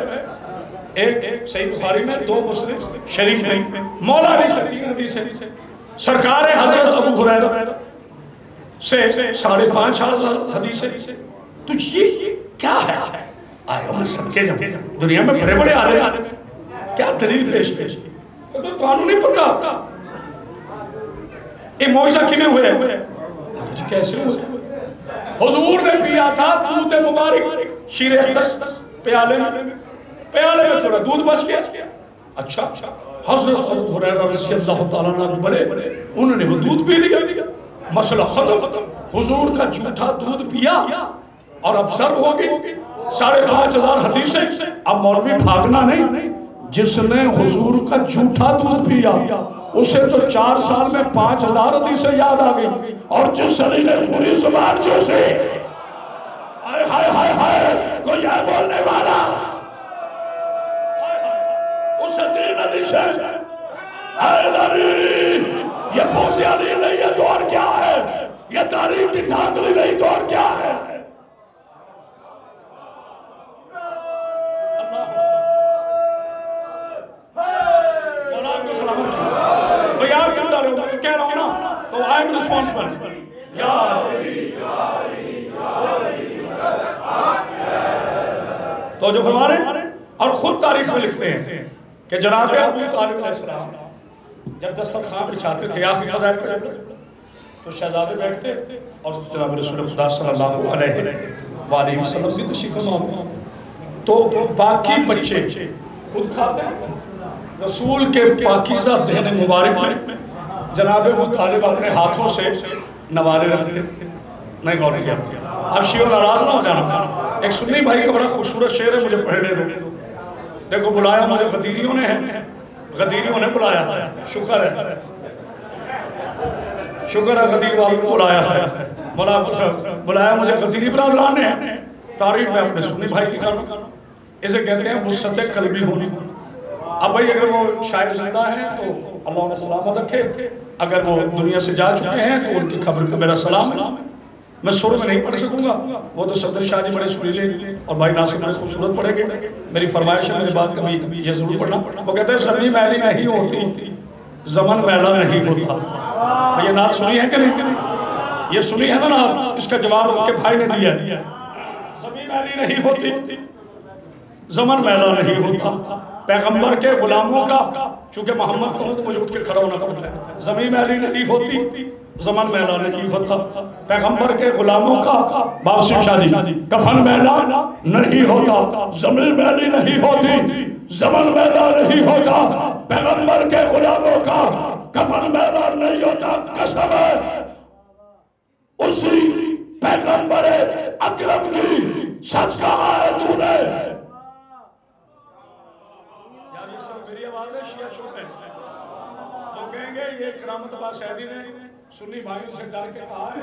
ایک صحیح بخاری میں, 2 مسلم شریف میں. مولا علی سے 3 حدیثیں. سرکار حضرت ابو ہریرہ سے 5,500 حدیثیں. تو یہ کیا ہے؟ آئے میں صدقے جاؤں, دنیا میں بڑے بڑے عالم کیا دلیل پیش کی, تو قانون نہیں پتا یہ معجزہ کیوں ہوئے. کیسے ہوئے؟ حضور نے پیا تھا دودھ مبارک شیر اقدس پیالے میں تھوڑا دودھ بچ گیا. اچھا حضرت ابو ہریرہ رضی اللہ تعالیٰ عنہ بڑے انہوں نے وہ دودھ پی لیا, مسئلہ ختم. حضور کا جھوٹا دودھ پیا اور اب سر ہو گئی 5,500 حدیثیں. اب مولوی بھاگنا نہیں, جس نے حضور کا جھوٹا دودھ پیا اسے تو 4 سال میں 5,000 حدیثیں یاد آ گئی, اور جس نے پوری زبان چوسے ہائے ہائے ہائے ہائے کوئی ہے بولنے والا, اس سچی ندیشن حیدری یہ پوزیادی نہیں ہے تو اور کیا ہے یہ تاریخ کی دھاندلی نہیں تو اور کیا ہے بھئی آپ کیوں ڈالے ہو میں کہہ رہا ہوں نا تو آئی ایم ریسپانسبل تو جو فرما رہے ہیں اور خود تاریخ میں لکھتے ہیں کہ جناب ابو طالب علیہ السلام جب دسترخوان بچھاتے تھے آخری فضائل پر تو شہزادے بیٹھتے اور جناب رسول خدا صلی اللہ علیہ وآلہ وسلم کی تشریف فرما تو باقی بچے خود کھاتے ہیں رسول کے پاکیزہ دہن مبارک میں جناب ابو طالب اپنے ہاتھوں سے نوالے رکھتے نہیں غور کیا اب شیعہ ناراض نہ ہو جانا ایک سنی بھائی کا بڑا خوبصورت شعر ہے مجھے پڑھنے دو دیکھو بلایا مجھے غدیریوں نے بلایا شکر ہے غدیر والوں کو بلایا ہے بلایا مجھے غدیری برادران نے تاریخ میں اپنے سنی بھائی کی کرنا اسے کہتے ہیں وسعت قلبی ہونی اب بھائی اگر وہ شاعر زندہ ہیں تو اللہ انہیں سلامت رکھے اگر وہ دنیا سے جا چکے ہیں تو ان کی خبر پہ میرا سلام ہے میں سر میں نہیں پڑھ سکوں گا وہ تو صدر شاہ جی بڑے سریلے اور بھائی ناصر بڑے خوبصورت پڑھے گے میری فرمائش ہے میری بات کبھی یہ ضرور پڑھنا وہ کہتے ہیں زمین میلی نہیں ہوتی زمن میلا نہیں ہوتا یہ نعت سنی ہے کہ نہیں یہ سنی ہے نا نعت اس کا جواب ان کے بھائی نے دیا زمین میلی نہیں ہوتی زمن میلا نہیں ہوتا پیغمبر کے غلاموں کا چونکہ محمد کو مجھے اٹھ کے کھڑا ہونا پڑتا ہے زمین میلی نہیں ہوتی زمن میلا نہیں ہوتا پیغمبر کے غلاموں کا بابسیم شاہ جی کفن میلا نہیں ہوتا زمین میلی نہیں ہوتی زمن میلا نہیں ہوتا پیغمبر کے غلاموں کا کفن میلا نہیں ہوتا قسم ہے اسی پیغمبر اکرم کی سچ کہا ہے تو نے یہ سب میری آواز ہے شیعہ چھوٹے تو کہیں گے یہ کرامت اللہ شہدی نے سنی بھائیوں سے ڈر کے کہا ہے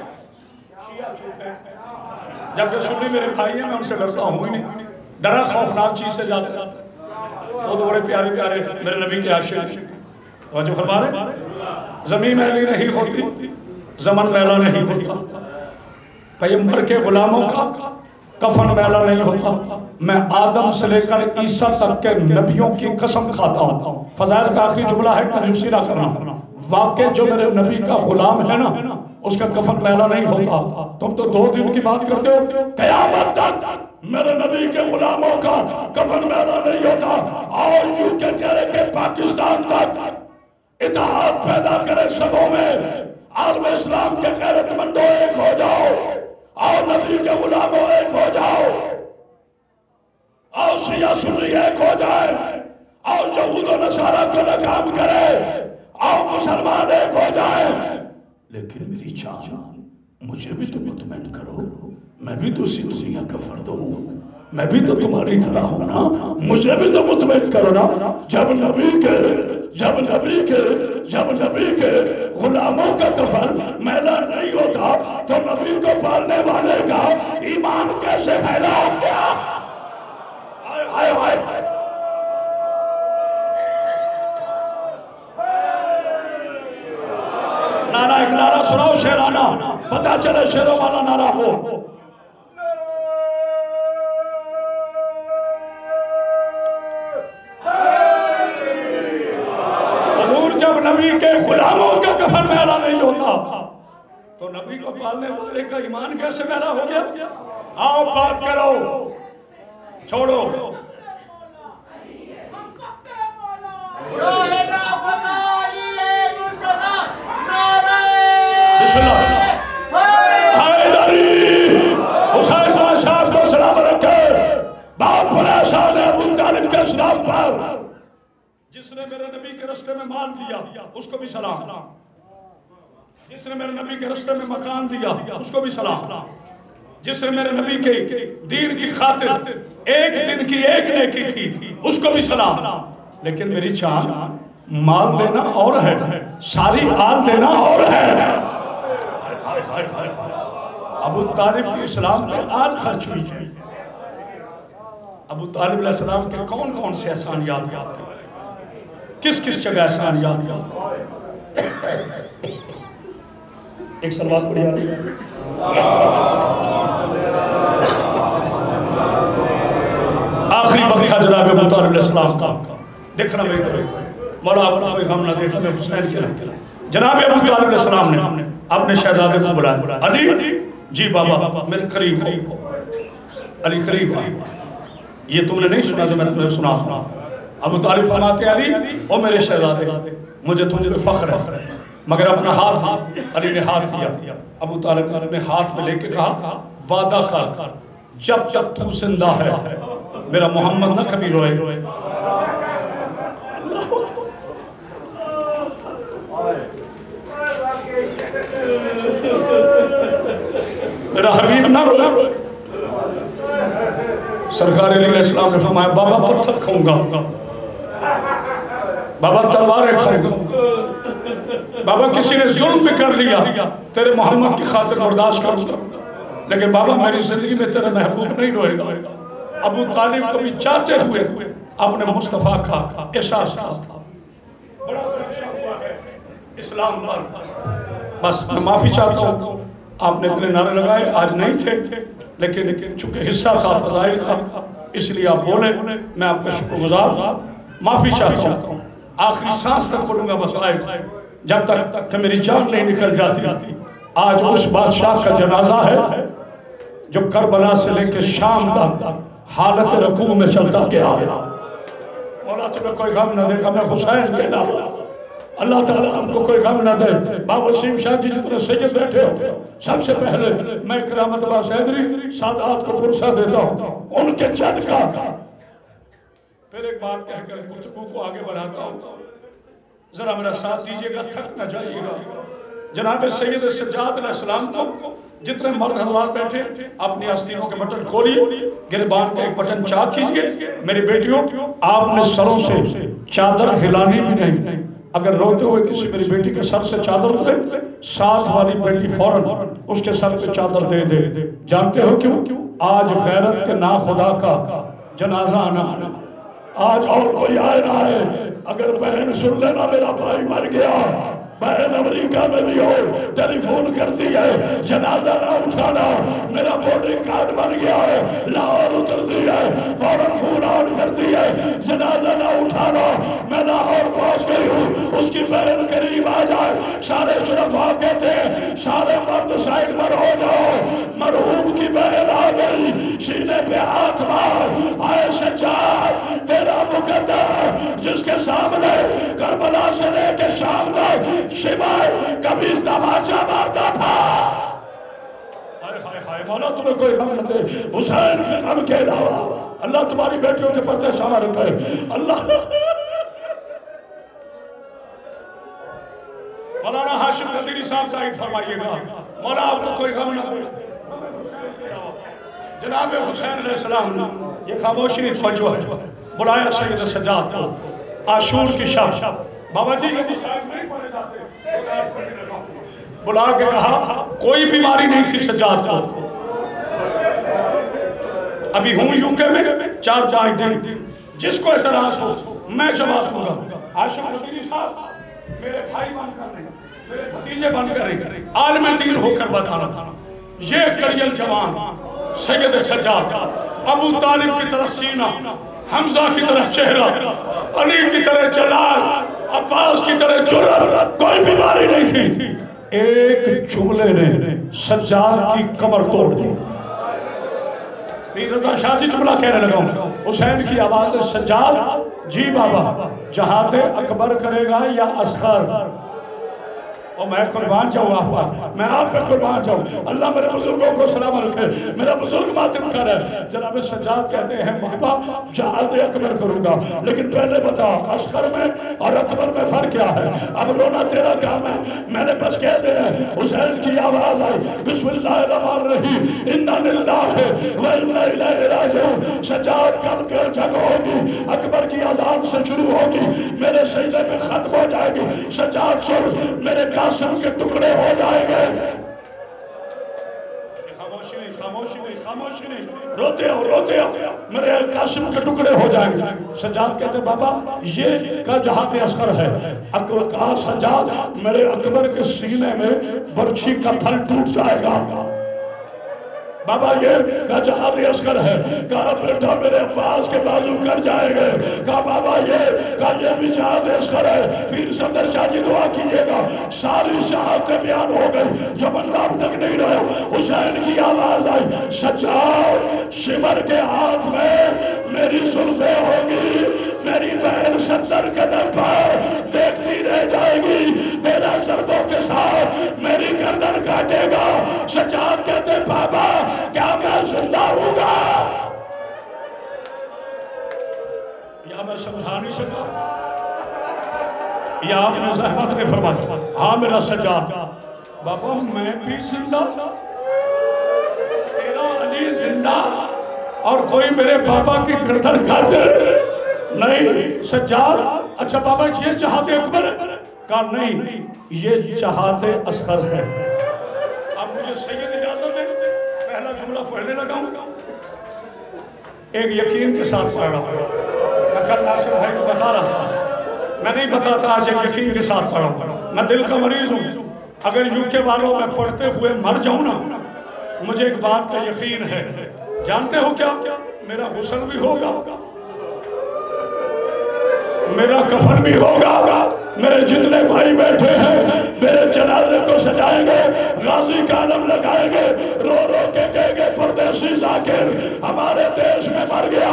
شیعہ چھوٹے جبکہ سنی میرے بھائی ہیں میں ان سے ڈرتا ہوں ہی نہیں ڈرا خوفناک چیز سے جاتے وہ تو بڑے پیارے میرے نبی کے عاشق اور جو فرما رہے زمین میلی نہیں ہوتی زمن میلا نہیں ہوتا پیغمبر کے غلاموں کا کفن میلا نہیں ہوتا میں آدم سے لے کر عیسیٰ تک کے نبیوں کی قسم کھاتا ہوں فضائل کا آخری جملہ ہے کنجوسی نہ کرنا واقع جو میرے نبی کا غلام ہے نا اس کا کفن میلا نہیں ہوتا تم تو 2 دن کی بات کرتے ہو قیامت تک میرے نبی کے غلاموں کا کفن میلا نہیں ہوتا آج یوں کہ کہہ کہ پاکستان تک اتحاد پیدا کرے سبوں میں عالم اسلام کے غیرت مندوں ایک ہو جاؤ اور نبی کے غلاموں ایک ہو جاؤ اور شیعہ سنی ایک ہو جائے اور یہود و نصارہ کو ناکام کرے اور مسلمان ایک ہو جائے لیکن میری جان مجھے بھی تو مطمئن کرو میں بھی تو اسی دنیا کا فرد ہوں میں بھی تو تمہاری طرح ہوں نا مجھے بھی تو مطمئن کرو نا جب نبی کے غلاموں کا کفن میلا نہیں ہوتا تو نبی کو پالنے والے کا ایمان کیسے پھیلا گیا نعرہ ایک نعرہ سناؤ شیرانہ پتا چلے شیروں والا نعرہ ہو جب نبی کے غلاموں کا کفن میلا نہیں ہوتا تو نبی کو پالنے والے کا ایمان کیسے میلا ہو گیا آؤ بات کرو چھوڑو بسم اللہ حیدری حسین بادشاہ کو سلام رکھے باپ پر احسان ہے ابو طالب کے اسلام پر جس نے میرے نبی کے رستے میں مال دیا اس کو بھی سلام جس نے میرے نبی کے رستے میں مکان دیا اس کو بھی سلام جس نے میرے نبی کے دین کی خاطر ایک دن کی ایک نیکی کی اس کو بھی سلام لیکن میری جان مال دینا اور ہے ساری آل دینا اور ہے ابو طالب کی اسلام پہ آل خرچ ہوئی ہے ابو طالب علیہ السلام کے کون کون سے احسان یاد کرتے ہیں کس کس جگہ احسان یاد کرتا ہوں؟ ایک سلوات پڑھی آتی ہے آخری وقت تھا جناب ابو طالب علیہ السلام کا، دیکھنا میری طرف، مولا اپنا کوئی غم نہ دیکھنا، میں حسین کیا جناب ابو طالب علیہ السلام نے اپنے شہزادے کو بلایا، علی جی بابا میرے قریب ہو، علی قریب ہو، یہ تم نے نہیں سنا جو میں تمہیں سنا۔ ابو طالب فرماتے ہیں علی او میرے شہزادے مجھے تم پہ فخر ہے، مگر اپنا ہاتھ علی نے ہاتھ دیا، ابو طالب نے ہاتھ میں لے کے کہا وعدہ کر جب تک تو زندہ ہے میرا محمد نہ کبھی روئے۔ میرا حبیب نہ روئے۔ سرکار علیہ السلام نے فرمایا بابا پتھر کھاؤں گا، بابا تلواریں کھاؤں گا، بابا کسی نے ظلم بھی کر لیا تیرے محمد کی خاطر برداشت کروں گا، لیکن بابا میری زندگی میں تیرے محبوب نہیں روئے گا۔ ابو طالب کو بھی چاہتے ہوئے اپنے مصطفیٰ کا احساس تھا، بڑا خدشہ ہوا ہے اسلام پر۔ بس میں معافی چاہتا ہوں، آپ نے اتنے نعرے لگائے آج نہیں تھے، لیکن چونکہ حصہ تھا فضائل کا اس لیے آپ بولے، میں آپ کا شکر گزار، معافی چاہتا ہوں۔ آخری سانس تک بولوں گا بس آئے جب تک کہ میری جان نہیں نکل جاتی۔ آج اس بادشاہ کا جنازہ ہے جو کربلا سے لے کے شام تک حالت رکوع میں چلتا گیا۔ مولا تمہیں کوئی غم نہ دے گا، میں حسین کہنا، اللہ تعالیٰ ہم کو کوئی غم نہ دے۔ بابا وسیم شاہ جی جتنے سید بیٹھے ہو، سب سے پہلے میں کرامت اللہ سیدری سادات کو فرصت دیتا ہوں ان کے جد کا۔ پھر ایک بات کہہ کر گفتگو کو آگے بڑھاتا ہوں، ذرا میرا ساتھ دیجئے گا، تھک نہ جائیے گا۔ جناب سید سجاد علیہ السلام کو جتنے مرد حضرات بیٹھے اپنی آستینوں کے بٹن کھولیے، گربان کا ایک بٹن چاک کیجئے۔ میری بیٹیوں آپ نے سروں سے چادر ہلانی بھی نہیں، اگر روتے ہوئے کسی میری بیٹی کے سر سے چادر اترے، ساتھ والی بیٹی فوراً اس کے سر پہ چادر دے دے۔ جانتے ہو کیوں؟ آج غیرت کے ناخدا کا جنازہ آنا، آج اور کوئی آئے نہ آئے، اگر بہن سن لینا میرا بھائی مر گیا، بہن امریکہ میں بھی ہو ٹیلی فون کرتی ہے جنازہ نہ اٹھانا، میرا بورڈنگ کارڈ بن گیا ہے، لاہور اترتی ہے فوراً فون آن کرتی ہے جنازہ نہ اٹھانا، میں لاہور پہنچ گئی ہوں، اس کی بہن قریب آ جائے، سارے شرفاء کہتے ہیں سارے مرد سائڈ پر ہو جاؤ، مرحوم کی بہن آ گئی، سینے پہ ہاتھ مار، آئے سجاد تیرا مقدر جس کے سامنے کربلا سے لے کے شام تک شمائے کبھی اس تماشا مارتا تھا۔ مولا تمہیں کوئی غم نہ دے، حسین کے غم کے علاوہ اللہ تمہاری بیٹیوں کے پردے شامہ رکھے، اللہ۔ مولانا ہاشم قدیری صاحب تائید فرمائیے گا، مولا آپ کو کوئی غم نہ دے۔ جناب حسین علیہ السلام یہ خاموشی توجہ ہے، بلایا سید سجاد کو عاشور کی شب، بابا جی نہیں پڑھے جاتے، بلا کے کہا کوئی بیماری نہیں تھی سجاد کو، ابھی ہوں یوکے میں 4-5 دن، جس کو اعتراض ہو میں جواب دوں گا۔ ہاشم قدیری صاحب میرے بھائی بن کر نہیں، میرے بھتیجے بن کر نہیں، عالم دین ہو کر بتانا، یہ کڑیل جوان سید سجاد ابو طالب کی طرح سینہ، حمزہ کی طرح چہرہ، علی کی طرح جلال، عباس کی طرح جرأت، کوئی بیماری نہیں تھی، ایک جملے نے سجاد کی کمر توڑ دی۔ رضا شاہ جی جملہ کہنے لگا ہوں، حسین کی آواز سجاد جی بابا جہاد اکبر کرے گا یا اصغر؟ اور میں قربان جاؤں آپ پر، میں آپ پہ قربان جاؤں، اللہ میرے بزرگوں کو سلام رکھے، میرا بزرگ ماتم کر ہے۔ جناب سجاد کہتے ہیں بابا جہاد اکبر کروں گا، لیکن پہلے بتا اصغر میں اور اکبر میں فرق کیا ہے؟ اب رونا تیرا کام ہے، میں نے بس کہہ دے رہے۔ حسین کی آواز آئی بسم اللہ الرحمن الرحیم، انا للہ و انا الیہ راجعون۔ سجاد کب کے جنگ ہوگی، اکبر کی اذان سے شروع ہوگی، میرے سجدے میں ختم ہو جائے گی، سجاد سن میرے قاسم کے ٹکڑے ہو جائیں گے۔ خاموشی نہیں، خاموشی نہیں، خاموشی نہیں، روتے ہو میرے قاسم کے ٹکڑے ہو جائیں گے۔ سجاد کہتے بابا یہ کا جہاد اصغر ہے۔ کہا سجاد میرے اکبر کے سینے میں برچھی کا پھل ٹوٹ جائے گا۔ بابا یہ کا جہاد اصغر ہے۔ کہا بیٹا میرے عباس کے بازو کر جائے گے۔ کہا بابا یہ بھی جہاد اصغر ہے۔ پیر صدر شاہ جی دعا کیجئے گا۔ ساری شہادتیں بیان ہو گئی، جو بندہ اب تک نہیں رہا۔ حسین کی آواز آئی، سجاد شمر کے ہاتھ میں میری زلفیں ہوگی، میری بہن صدر کے در پر دیکھتی رہ جائے گی، تیرا ضربوں کے ساتھ میری گردن کاٹے گا۔ سجاد کہتے بابا کیا میں زندہ ہوں گا؟ یا میں سمجھا نہیں سکتا، یا آپ نے زحمت نے فرمایا ہاں میرا سجاد بابا میں بھی زندہ، تیرا علی زندہ، اور کوئی میرے بابا کی گردن کاٹے نہیں۔ سجاد اچھا بابا یہ جہاد اکبر ہے؟ کہا نہیں یہ جہاد اصغر ہے۔ اب مجھے سید اجازت ہے پہلا جملہ پڑھنے لگا ہوں، ایک یقین کے ساتھ پڑھ رہا ہوں۔ میں کل ناصر بھائی کو بتا رہا تھا، میں نہیں بتاتا آج ایک یقین کے ساتھ پڑھ رہا ہوں، میں دل کا مریض ہوں۔ اگر یوکے والوں میں پڑھتے ہوئے مر جاؤں نا، مجھے ایک بات کا یقین ہے، جانتے ہو کیا؟ میرا غسل بھی ہوگا، میرا کفن بھی ہوگا، میرے جتنے بھائی بیٹھے ہیں میرے جنازے کو سجائیں گے، غازی کا علم لگائیں گے، رو رو کے کہیں گے پردیسی ذاکر ہمارے دیش میں مر گیا۔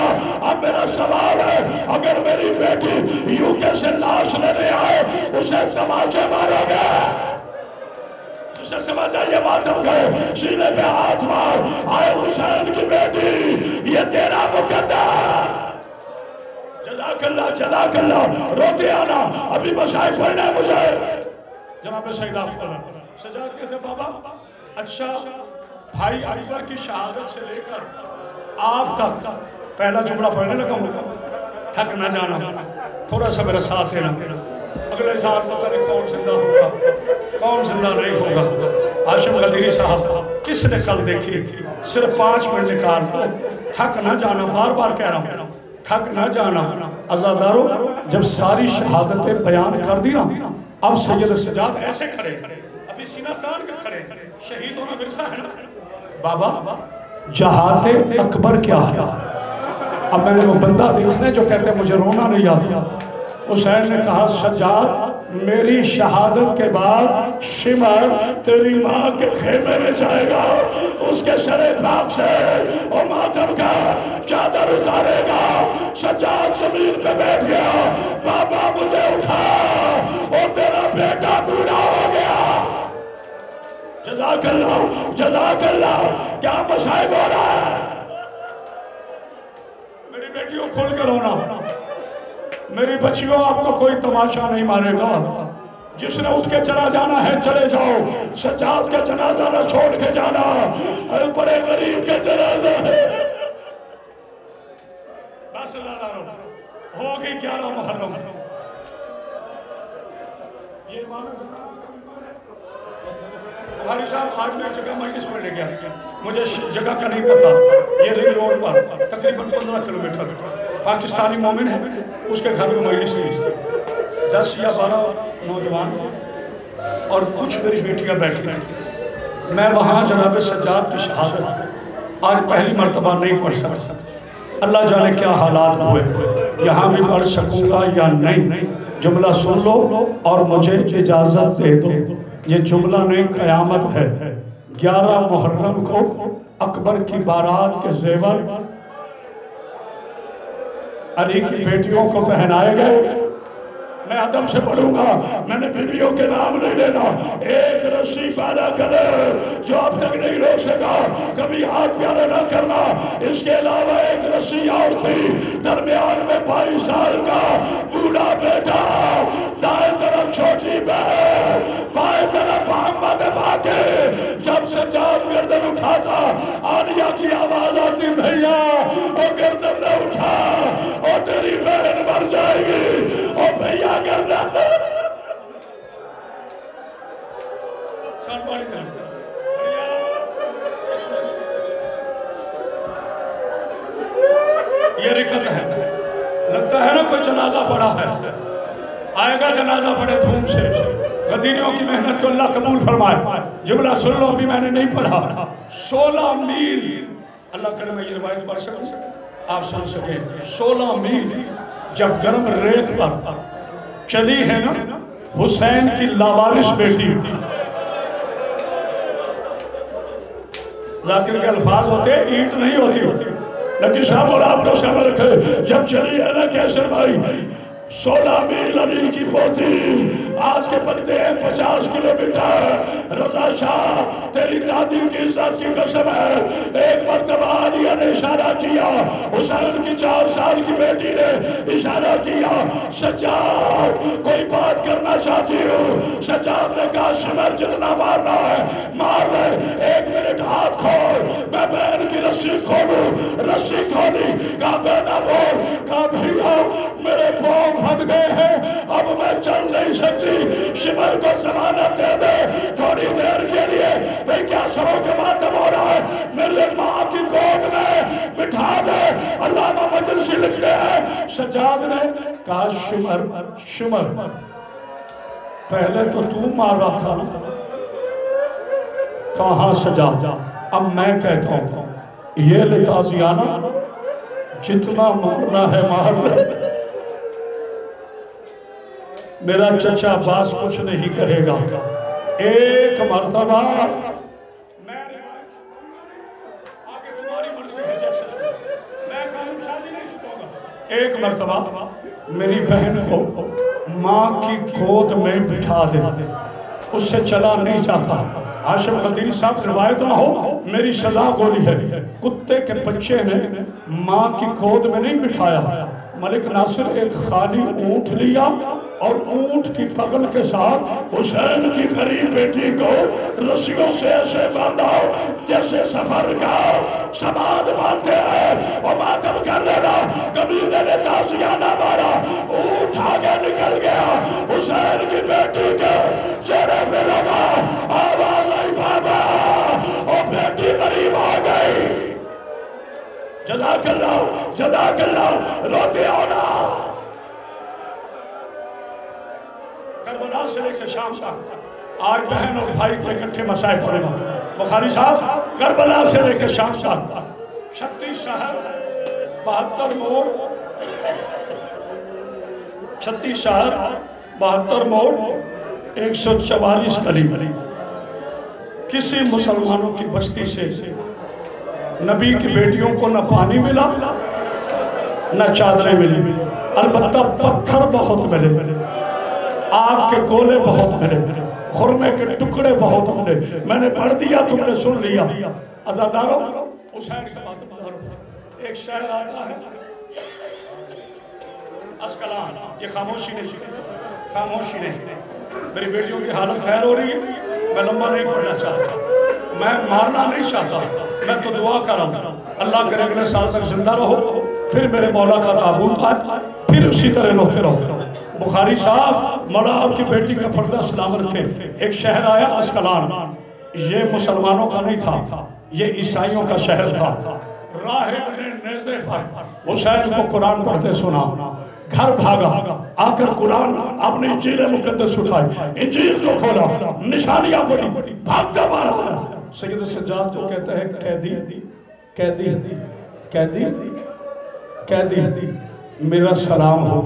اب میرا سوال ہے اگر میری بیٹی یوکے سے لاش لینے آئے اسے تماچے مارو گے؟ اسے سمجھ آئیے ماتم گئے، سینے پہ ہاتھ مار، آئے حسین کی بیٹی یہ تیرا مقدر۔ جزاک اللہ جزاک اللہ، روتے آنا ابھی مشاہد پڑھنا ہے مجھے۔ جناب سید آپ پڑھنا سجاد کہتے بابا اچھا بھائی اکبر کی شہادت سے لے کر آپ تک پہلا جملہ پڑھنے لگا ہوں، تھک نہ جانا، تھوڑا سا میرا ساتھ دینا، اگلے سال پتہ نہیں کون زندہ ہوگا کون زندہ نہیں ہوگا۔ ہاشم قدیری صاحب کس نے کل دیکھی، صرف 5 منٹ نکال دو، تھک نہ جانا، بار بار کہہ رہا ہوں تھک نہ جانا۔ عزادارو جب ساری شہادتیں بیان کر دی نا، اب سید سجاد ایسے کھڑے، ابھی سینہ تان کے کھڑے، شہیدوں کا ورثہ ہے نا۔ بابا جہاد اکبر کیا ہے؟ اب میں نے وہ بندہ دیکھنے جو کہتے ہیں مجھے رونا نہیں آتا۔ حسین نے کہا سجاد میری شہادت کے بعد شمر تیری ماں کے خیمے میں جائے گا، اس کے سر پاک سے وہ ماتم کا چادر اتارے گا۔ سجاد زمین پہ بیٹھ گیا، بابا مجھے اٹھا، وہ تیرا بیٹا بوڑھا ہو گیا۔ جزاک اللہ جزاک اللہ، کیا مشاہد ہو رہا ہے؟ میری بیٹیوں کھول کر رونا، میری بچیوں آپ کو کوئی تماشا نہیں مارے گا، جس نے اٹھ کے چلا جانا ہے چلے جاؤ، سجاد کا جنازہ نہ چھوڑ کے جانا، بڑے غریب کے جنازہ ہے۔ بس اللہ ہوگی 11 محرم، یہ بھاری صاحب آج میں ایک جگہ مجلس میں لے گیا، مجھے جگہ کا نہیں پتا، یہ رنگ روڈ پر تقریباً 15 کلومیٹر پاکستانی مومن ہے، اس کے گھر میں مجلس تھی، 10 یا 12 نوجوان اور کچھ میری بیٹیاں بیٹھی تھیں۔ میں وہاں جناب سجاد کی شہادت آج پہلی مرتبہ نہیں پڑھ سکتا، اللہ جانے کیا حالات ہوئے، یہاں بھی پڑھ سکوں گا یا نہیں۔ جملہ سن لو اور مجھے اجازت دے دو، یہ جملہ نہیں قیامت ہے۔ 11 محرم کو اکبر کی بارات کے زیور علی کی بیٹیوں کو پہنائے گئے۔ میں ادب سے پڑھوں گا، میں نے بیویوں کے نام نہیں لینا۔ ایک رسی پیدا کرے جو اب تک نہیں روک سکا، کبھی ہاتھ پیارے نہ کرنا۔ اس کے علاوہ ایک رسی اور تھی، درمیان میں 22 سال کا بوڑھا بیٹا، دائیں طرف چھوٹی بہن، بائیں طرف محمد باقی۔ جب سجاد گردن اٹھاتا آنیہ کی آواز آتی بھیا وہ گردن نہ اٹھا، اور تیری بہن مر جائے گی، اور بھیا کرنا برکت ہے. لگتا ہے نا کوئی جنازہ پڑا ہے, آئے گا جنازہ بڑے دھوم سے. غدیریوں کی محنت کو اللہ قبول فرمائے. جملہ سن لو, ابھی میں نے نہیں پڑھا. 16 میل, اللہ کرے میں یہ روایت پڑھ سکوں, آپ سن سکیں. 16 میل جب گرم ریت پر چلی ہے نا حسین کی لاوارث بیٹی. ذاکر کے الفاظ ہوتے, اینٹ نہیں ہوتی. لیکن صاحب اور آپ کو سمجھ رکھے, جب چلی ہے نا کیسر بھائی 16 میل علی کی پوتی, آج کے بنتے ہیں 50 کلومیٹر. رضا شاہ تیری دادی کی عزت کی قسم ہے, ایک مرتبہ علیہ نے اشارہ کیا, حسین کی 4 سال کی بیٹی نے اشارہ کیا, سجاد کوئی بات کرنا چاہتی ہوں. سجاد نے کہا شمر جتنا مارنا ہے مار لے, 1 منٹ ہاتھ کھول, میں بہن کی رسی کھولوں. رسی کھولی, کہا بہنہ بول, کہا بھیا میرے پاؤں پھٹ گئے ہیں, اب میں چل نہیں سکتی. شمر کو ضمانت دے دے تھوڑی دیر کے لیے. بھئی کیا سروں کے ماتم ہو رہا ہے, میرے ماں کی گود میں بٹھا دے. علامہ مجلسی لکھتے ہیں سجاد نے کہا شمر شمر پہلے تو مار رہا تھا نا. کہاں سجاد, اب میں کہتا ہوں یہ لتازیانہ جتنا مارنا ہے مار لے. میرا چچا عباس کچھ نہیں کہے گا. ایک مرتبہ ایک مرتبہ میری بہن کو ماں کی گود میں بٹھا دے, اس سے چلا نہیں چاہتا. ہاشم قدیری صاحب روایت نہ ہو, میری سزا گولی ہے. کتے کے بچے نے ماں کی گود میں نہیں بٹھایا. ملک ناصر ایک خالی اونٹ لیا اور اونٹ کی پگل کے ساتھ حسین کی غریب بیٹی کو رسیوں سے ایسے باندھا جیسے سفر کا سامان باندھتے ہیں اور ماتم کر لینا. قبیلے نے تازیانہ مارا, اونٹ آگے نکل گیا, حسین کی بیٹی کے چہرے پہ لگا, آواز آئی بابا, اور بیٹی غریب آ گئی. جزاک اللہ روتے ہونا. کربلا سے لے کے شام تک آج بہن اور بھائی کو اکٹھے مسائل پڑھے گا. بخاری صاحب کربلا سے لے کے شام تک 36 شہر 72 موڑ, 36 شہر 72 موڑ 144 قریب. کسی مسلمانوں کی بستی سے نبی کی بیٹیوں کو نہ پانی ملا نہ چادریں ملی, البتہ پتھر بہت ملے, آگ کے گولے بہت ملے, خرمے کے ٹکڑے بہت ملے. میں نے پڑھ دیا, تم نے سن لیا. عزاداروں حسین سے بات, ایک شہر آتا ہے اسکلان. یہ خاموشی نہیں. میری بیٹیوں کی حالت خیر ہو رہی ہے, میں لمبا نہیں پڑھنا چاہتا, میں مارنا نہیں چاہتا, میں تو دعا کر رہا ہوں اللہ کرے اگلے سال تک زندہ رہو, پھر میرے مولا کا تابوت آئے, پھر اسی طرح روتے رہو. بخاری صاحب مولا آپ کی بیٹی کا پردہ سلامت رکھے. ایک شہر آیا اسکلان, یہ مسلمانوں کا نہیں تھا, یہ عیسائیوں کا شہر تھا. راہب نے نیزے پر حسین کو قرآن پڑھتے سنا, گھر بھاگا, آ کر قرآن اپنی انجیل مقدس اٹھائی, انجیل کو کھولا, نشانیاں پڑھی, بھاگتا مارا. سید سجاد کو کہتا ہے قیدی میرا سلام ہو.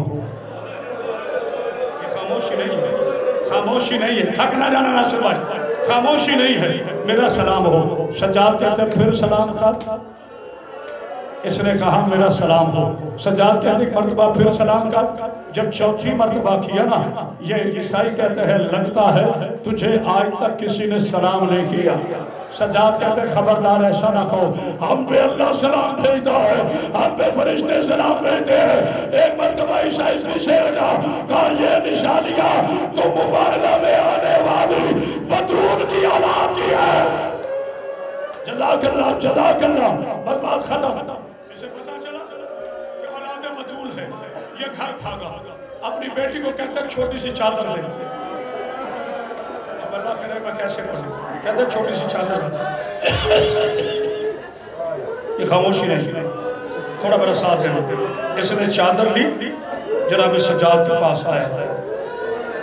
خاموشی نہیں ہے, تھک نہ جانا ناصر بھائی, خاموشی نہیں ہے, میرا سلام ہو. سجاد کہتے ہیں پھر سلام کر, اس نے کہا میرا سلام ہو. سجاد کہتے ہیں مرتبہ پھر سلام کر. جب چوتھی مرتبہ کیا نا, یہ عیسائی کہتے ہیں لگتا ہے تجھے آج تک کسی نے سلام نہیں کیا. سجاد کہتے ہیں خبردار ایسا نہ کہو, ہم پہ اللہ سلام بھیجتا ہے, ہم پہ فرشتے سلام بھیجتے ہیں. ایک مرتبہ عیسائی سے کہا یہ نشانیاں تو مبارلہ میں آنے والی بطول کی اولاد کی ہے. جزاک اللہ. بس بات ختم. اسے پتا چلا کہ اولاد بطول ہے. یہ گھر بھاگا, اپنی بیٹی کو کہتا ہے چھوٹی سی چادر لے. اب اللہ کرے میں کیسے کروں, کہتا ہے چھوٹی سی چادر. یہ خاموشی نہیں. تھوڑا میرا ساتھ دینا. اس نے چادر لی, جناب سجاد کے پاس آیا,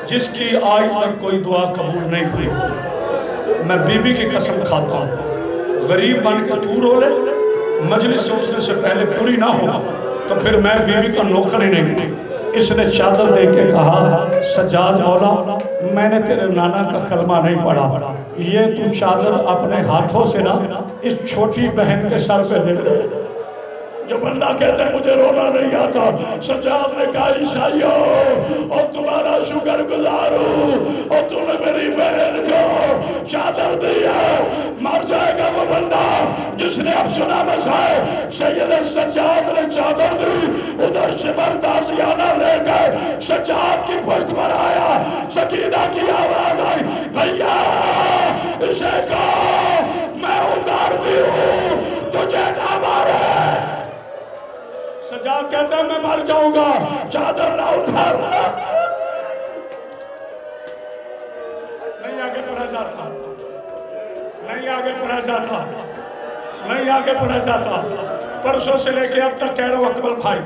جس کی آج تک کوئی دعا قبول نہیں ہوئی. میں بی بی کی قسم کھاتا ہوں, غریب بن کے تو رو لے, مجلس سے اٹھنے سے پہلے پوری نہ ہو تو پھر میں بی بی کا نوکر ہی نہیں. اس نے چادر دے کے کہا, سجاد مولا میں نے تیرے نانا کا کلمہ نہیں پڑھا, یہ تو چادر اپنے ہاتھوں سے نا اس چھوٹی بہن کے سر پہ دے دے. جو بندہ کہتا ہے مجھے رونا نہیں آتا, سجاد نے کہا عیسائیو اور تمہارا شکر گزار ہوں, اور تم نے میری بہن کو چادر دی ہے. مر جائے گا وہ بندہ جس نے اب سنا مسائے. سید سجاد نے چادر دی, ادھر شمر تازیانہ لے گئے, سجاد کی پشت پر آیا. سکینہ کی آواز آئی, بھیا اسے کہا میں اتارتی ہوں, تجھے نہ مارے. سجاد کہتا ہے میں مر جاؤں گا, چادر نہ اٹھا رہا. نہیں آگے پڑھا جاتا, نہیں آگے پڑھا جاتا, نہیں آگے پڑھا جاتا. پرسوں سے لے کے اب تک کہہ رہا ہوں اکبر بھائی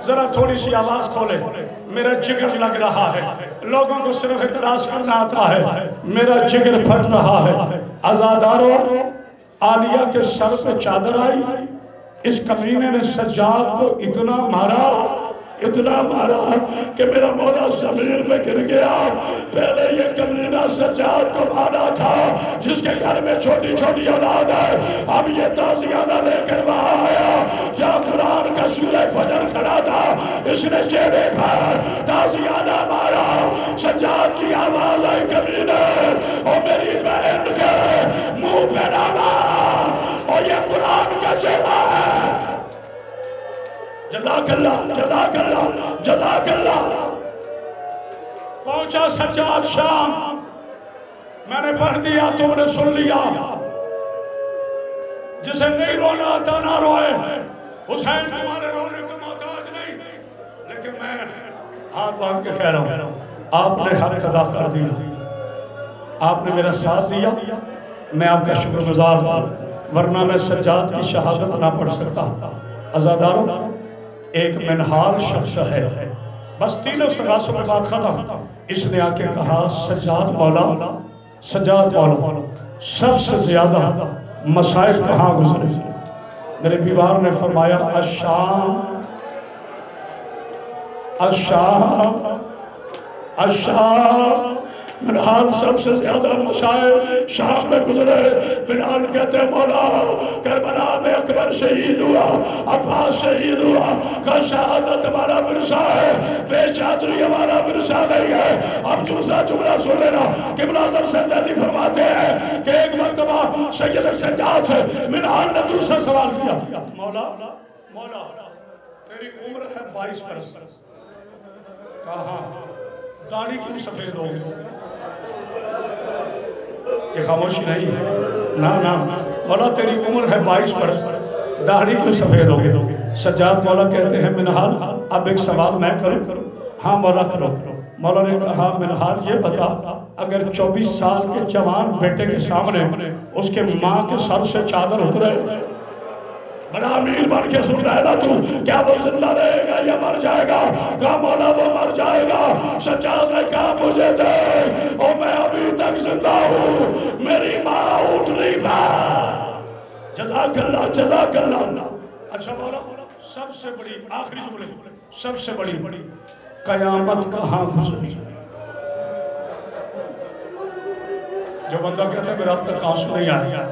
ذرا تھوڑی سی آواز کھولے, میرا جگر لگ رہا ہے. لوگوں کو صرف اعتراض کرنا آتا ہے, میرا جگر پھٹ رہا ہے. عزاداروں, عالیہ کے سر پہ چادر آئی, اس کمینے نے سجاد کو اتنا مارا کہ میرا مولا زمین پہ گر گیا. پہلے یہ کمینہ سجاد کو مارا تھا جس کے گھر میں چھوٹی چھوٹی اولاد ہے, اب یہ تازیانہ لے کر وہاں آیا جہاں قرآن کا سورہ فجر کھڑا تھا. اس نے چہرے پر تازیانہ مارا. سجاد کی آواز آئی کمینے, اور میری بہن کے منہ پہ ڈالا, اور یہ قرآن کا چہرہ ہے. جزاک اللہ, جزاک اللہ, جزاک اللہ. پہنچا سجاد شام, میں نے پڑھ دیا, تم نے سن لیا. جسے نہیں رونا آتا نہ روئے. حسین تمہارے رونے کا محتاج نہیں, لیکن میں ہاتھ باندھ کے کہہ رہا ہوں آپ نے حق ادا کر دیا, آپ نے میرا ساتھ دیا, میں آپ کا شکر گزار ہوں, ورنہ میں سجاد کی شہادت نہ پڑھ سکتا. عزاداروں, ایک منحال شخص ہے, بس تینوں سراسوں میں بات ختم. اس نے آ کے کہا سجاد مولا, سجاد مولا سب سے زیادہ مسائل کہاں گزرے. میرے بیوار نے فرمایا الشام, الشام, الشام. بلال سب سے زیادہ مسائل شام میں گزرے. بلال کہتے ہیں مولا کربلا میں اکبر شہید ہوا, عباس شہید ہوا, کا شہادت ہمارا ورثہ ہے, بے چادری ہمارا ورثہ نہیں ہے. اب دوسرا جملہ سن لینا. قبلہ اعظم سجادی فرماتے ہیں کہ ایک مرتبہ سید سجاد سے بلال نے دوسرا سوال کیا, مولا مولا تیری عمر ہے 22 برس, کہا داڑھی کیوں سفید ہو گئی؟ یہ خاموشی نہیں ہے. نا مولا تیری عمر ہے 22 برس, داڑھی کیوں سفید ہو گئی؟ سجاد مولا کہتے ہیں منحال اب ایک سوال میں کروں؟ ہاں مولا کرو. مولا نے کہا منحال یہ بتا, اگر 24 سال کے جوان بیٹے کے سامنے اس کے ماں کے سر سے چادر اترے, بڑا امیر بن کے سن رہے نا تو, کیا وہ زندہ رہے گا یا مر جائے گا؟ کہا مولا وہ مر جائے گا. سجاد نے کہا مجھے دے, اور میں ابھی تک زندہ ہوں, میری ماں اٹھ نہیں پا. جزاک اللہ, جزاک اللہ. اچھا مولا سب سے بڑی آخری جملے, سب سے بڑی قیامت کہاں گزری؟ جو بندہ کہتا ہے میرا اب تک آنسو نہیں آیا,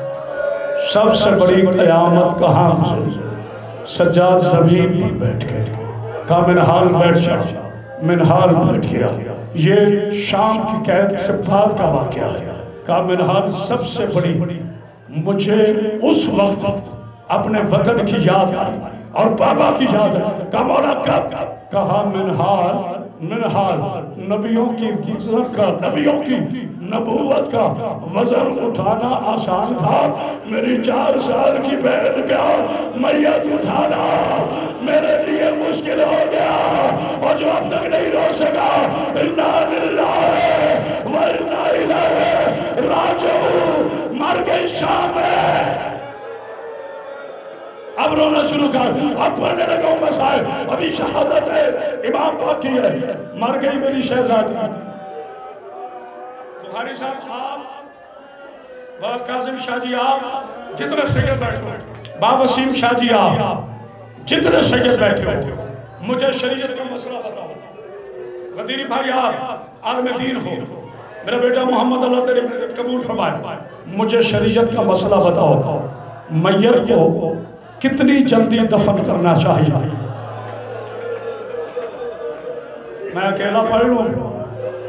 سب سے بڑی قیامت کہاں گزری؟ سجاد زمین پر بیٹھ گئے, کہا منحال بیٹھ جا. منحال بیٹھ گیا. یہ شام کی قید سے بعد کا واقعہ ہے. کہا منحال سب سے بڑی مجھے اس وقت اپنے وطن کی یاد آئی اور بابا کی یاد آئی. کہا مولا کب؟ کہا منحال نبیوں کی وزن کا, نبیوں کی نبوت کا وزن اٹھانا آسان تھا, میری 4 سال کی بہن کا میت اٹھانا میرے لیے مشکل ہو گیا, اور جو اب تک نہیں رو سکا انا للہ و انا الیہ راجعون, مر گئی شام میں. اب رونا شروع کر، اب پڑھنے لگا ہوں مسائل، ابھی شہادت ہے، امام باقی ہے، مر گئی میری شہزادی۔ بخاری صاحب آپ، با کاظم شاہ جی آپ، جتنے سید بیٹھے ہو، با وسیم شاہ جی آپ، جتنے سید بیٹھے ہو، مجھے شریعت کا مسئلہ بتاؤ۔ غدیری بھائی آپ عالم دین ہو، میرا بیٹا محمد اللہ تیری محنت قبول فرمائے، مجھے شریعت کا مسئلہ بتاؤ، میت کو کتنی جلدی دفن کرنا چاہیے؟ میں اکیلا پڑھ لوں،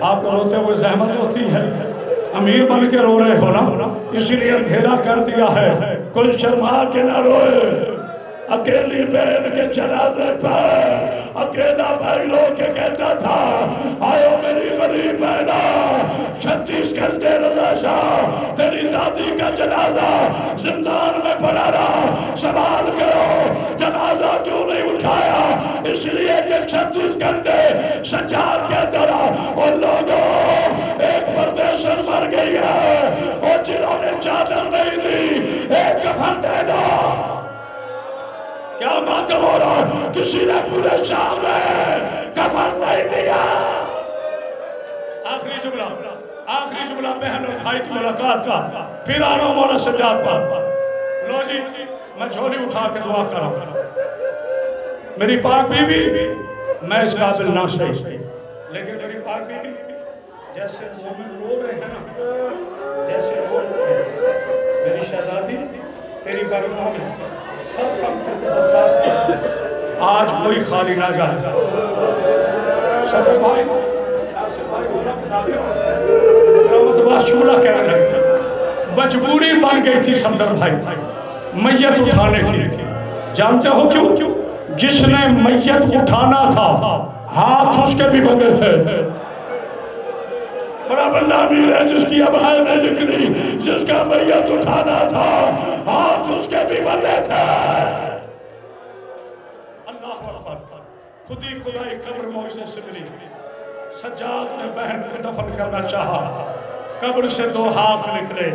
آپ کو روتے ہوئے زحمت ہوتی ہے، امیر بن کے رو رہے ہو نا، اسی لیے اندھیرا کر دیا ہے، کوئی شرما کے نہ روئے۔ اکیلی بہن کے جنازے پر اکیلا بھائی رو کے کہتا تھا، آئو میری غریب بہنا، 36 گھنٹے رضا شاہ تیری دادی کا جنازہ زندان میں پڑا رہا، سوال کرو جنازہ کیوں نہیں اٹھایا؟ اس لیے کہ 36 گھنٹے سجاد کہتا رہا، اور لوگوں ایک پردیشن مر گئی ہے، اور جنہوں نے چادر نہیں دی ایک کفن دے دو۔ کیا ماتم ہو رہا ہے؟ کسی نے پورے شام میں کفن نہیں دیا۔ آخری جملہ بہن اور بھائی کی ملاقات کا، پھر آ رہا ہوں مولا سجاد پر۔ لو جی میں جھولی اٹھا کے دعا کر رہا ہوں، میری پاک بیوی میں اس قابل نہ صحیح، لیکن میری پاک بیوی جیسے مومن رو رہے ہیں نا، جیسے رو رہے ہیں، میری شہزادی تیری برگاہ میں آج کوئی خالی نہ جائے۔ صدر بھائی شملہ کہہ رہے مجبوری بن گئی تھی صدر بھائی میت اٹھانے کی۔ جانتے ہو کیوں؟ جس نے میت اٹھانا تھا ہاتھ اس کے بھی بندے تھے۔ بڑا بندہ امیر ہے جس کی اب حال نہیں نکلی، جس کا میت اٹھانا تھا ہاتھ اس کے بھی بندے تھے۔ اللہ اکبر، خودی خدائی قبر معجزے سے ملی۔ سجاد نے بہن کو دفن کرنا چاہا، قبر سے 2 ہاتھ نکلے۔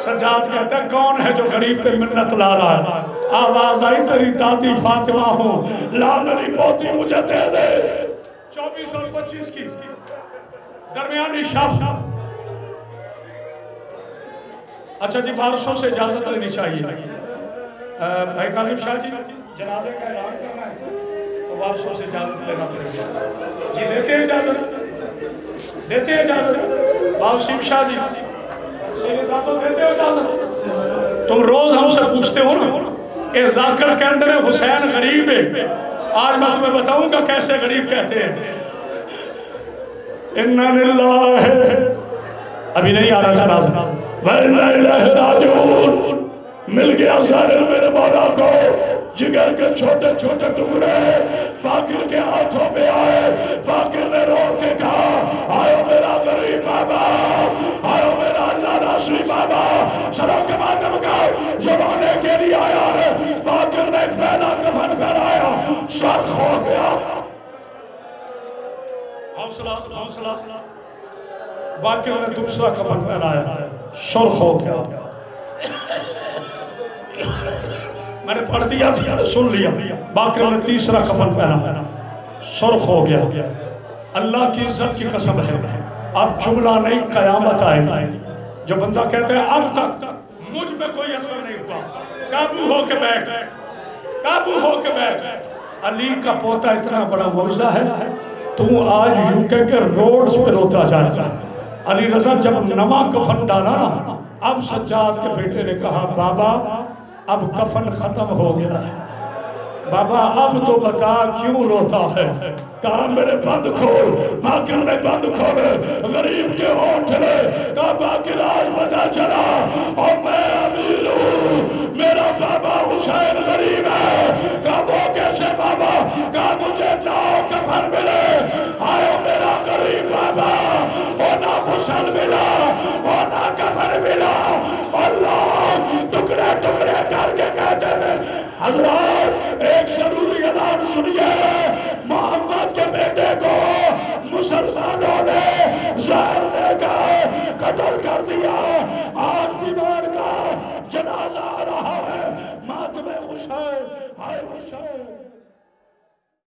سجاد کہتا ہے کون ہے جو غریب پہ منت لا رہا ہے؟ آواز آئی تیری دادی فاطمہ ہوں، لا میری پوتی مجھے دے دے۔ 24 اور 25 کی درمیانی شب۔ اچھا جی بارشوں سے اجازت لینی چاہیے۔ بھائی قاسم شاہ جی جنازے کا اعلان کرنا ہے تو بارشوں سے اجازت لینا پڑے گا جی۔ دیتے ہیں اجازت، دیتے ہیں اجازت قاسم شاہ جی، دیتے ہیں اجازت؟ تم روز ہم سے پوچھتے ہو نا کہ ذاکر کے اندر حسین غریب ہے، آج میں تمہیں بتاؤں گا کیسے غریب کہتے ہیں۔ اِنَّا لِلَّهِ ابھی نہیں آ رہا جنازہ، وَإِنَّا إِلَيْهِ رَاجِعُونَ۔ مل گیا ظاہر میرے مولا کو، جگر کے چھوٹے چھوٹے ٹکڑے باقر کے ہاتھوں پہ آئے۔ باقر نے رو کے کہا آئو میرا غریب بابا، آئو میرا اللہ ناصری بابا، سروں کے ماتم کا جو رونے کے لیے آیا ہے۔ باقر نے پہلا کفن پہنایا، سرخ ہو گیا۔ حوصلہ باقر نے دوسرا کفن پہنایا، سرخ ہو گیا۔ میں نے پڑھ دیا تھا، سن لیا۔ باقر نے تیسرا کفن پہنا، سرخ ہو گیا۔ اللہ کی عزت کی قسم ہے، اب جملہ نہیں قیامت آئے گی۔ جو بندہ کہتے ہیں اب تک مجھ پہ کوئی اثر نہیں ہوا، قابو ہو کے بیٹھ، قابو ہو کے بیٹھ۔ علی کا پوتا اتنا بڑا معجزہ ہے، تو آج یوکے کے روڈز پہ روتا جائے گا۔ علی رضا جب نواں کفن ڈالا نا، اب سجاد کے بیٹے نے کہا بابا اب کفن ختم ہو گیا ہے، بابا اب تو بتا کیوں روتا ہے؟ کہا میرے بند کھول۔ باقر نے بند کھولے، غریب کے ہونٹ لے، کہا باقر آج پتا چلا اور میں امیر ہوں، میرا بابا حسین غریب ہے۔ کہا وہ کیسے بابا؟ کہا مجھے نہ کفن ملے، آئے میرا غریب بابا، اور نہ حسین ملا اور نہ کفن ملا، اور لوگ ٹکڑے ٹکڑے کر کے کہتے ہیں حضرات ایک ضروری اعلان سنیے، محمد کے بیٹے کو مسلمانوں نے زہر دے کر قتل کر دیا۔ آج بیمار کا جنازہ آ رہا ہے، ماتم حسین ہائے حسین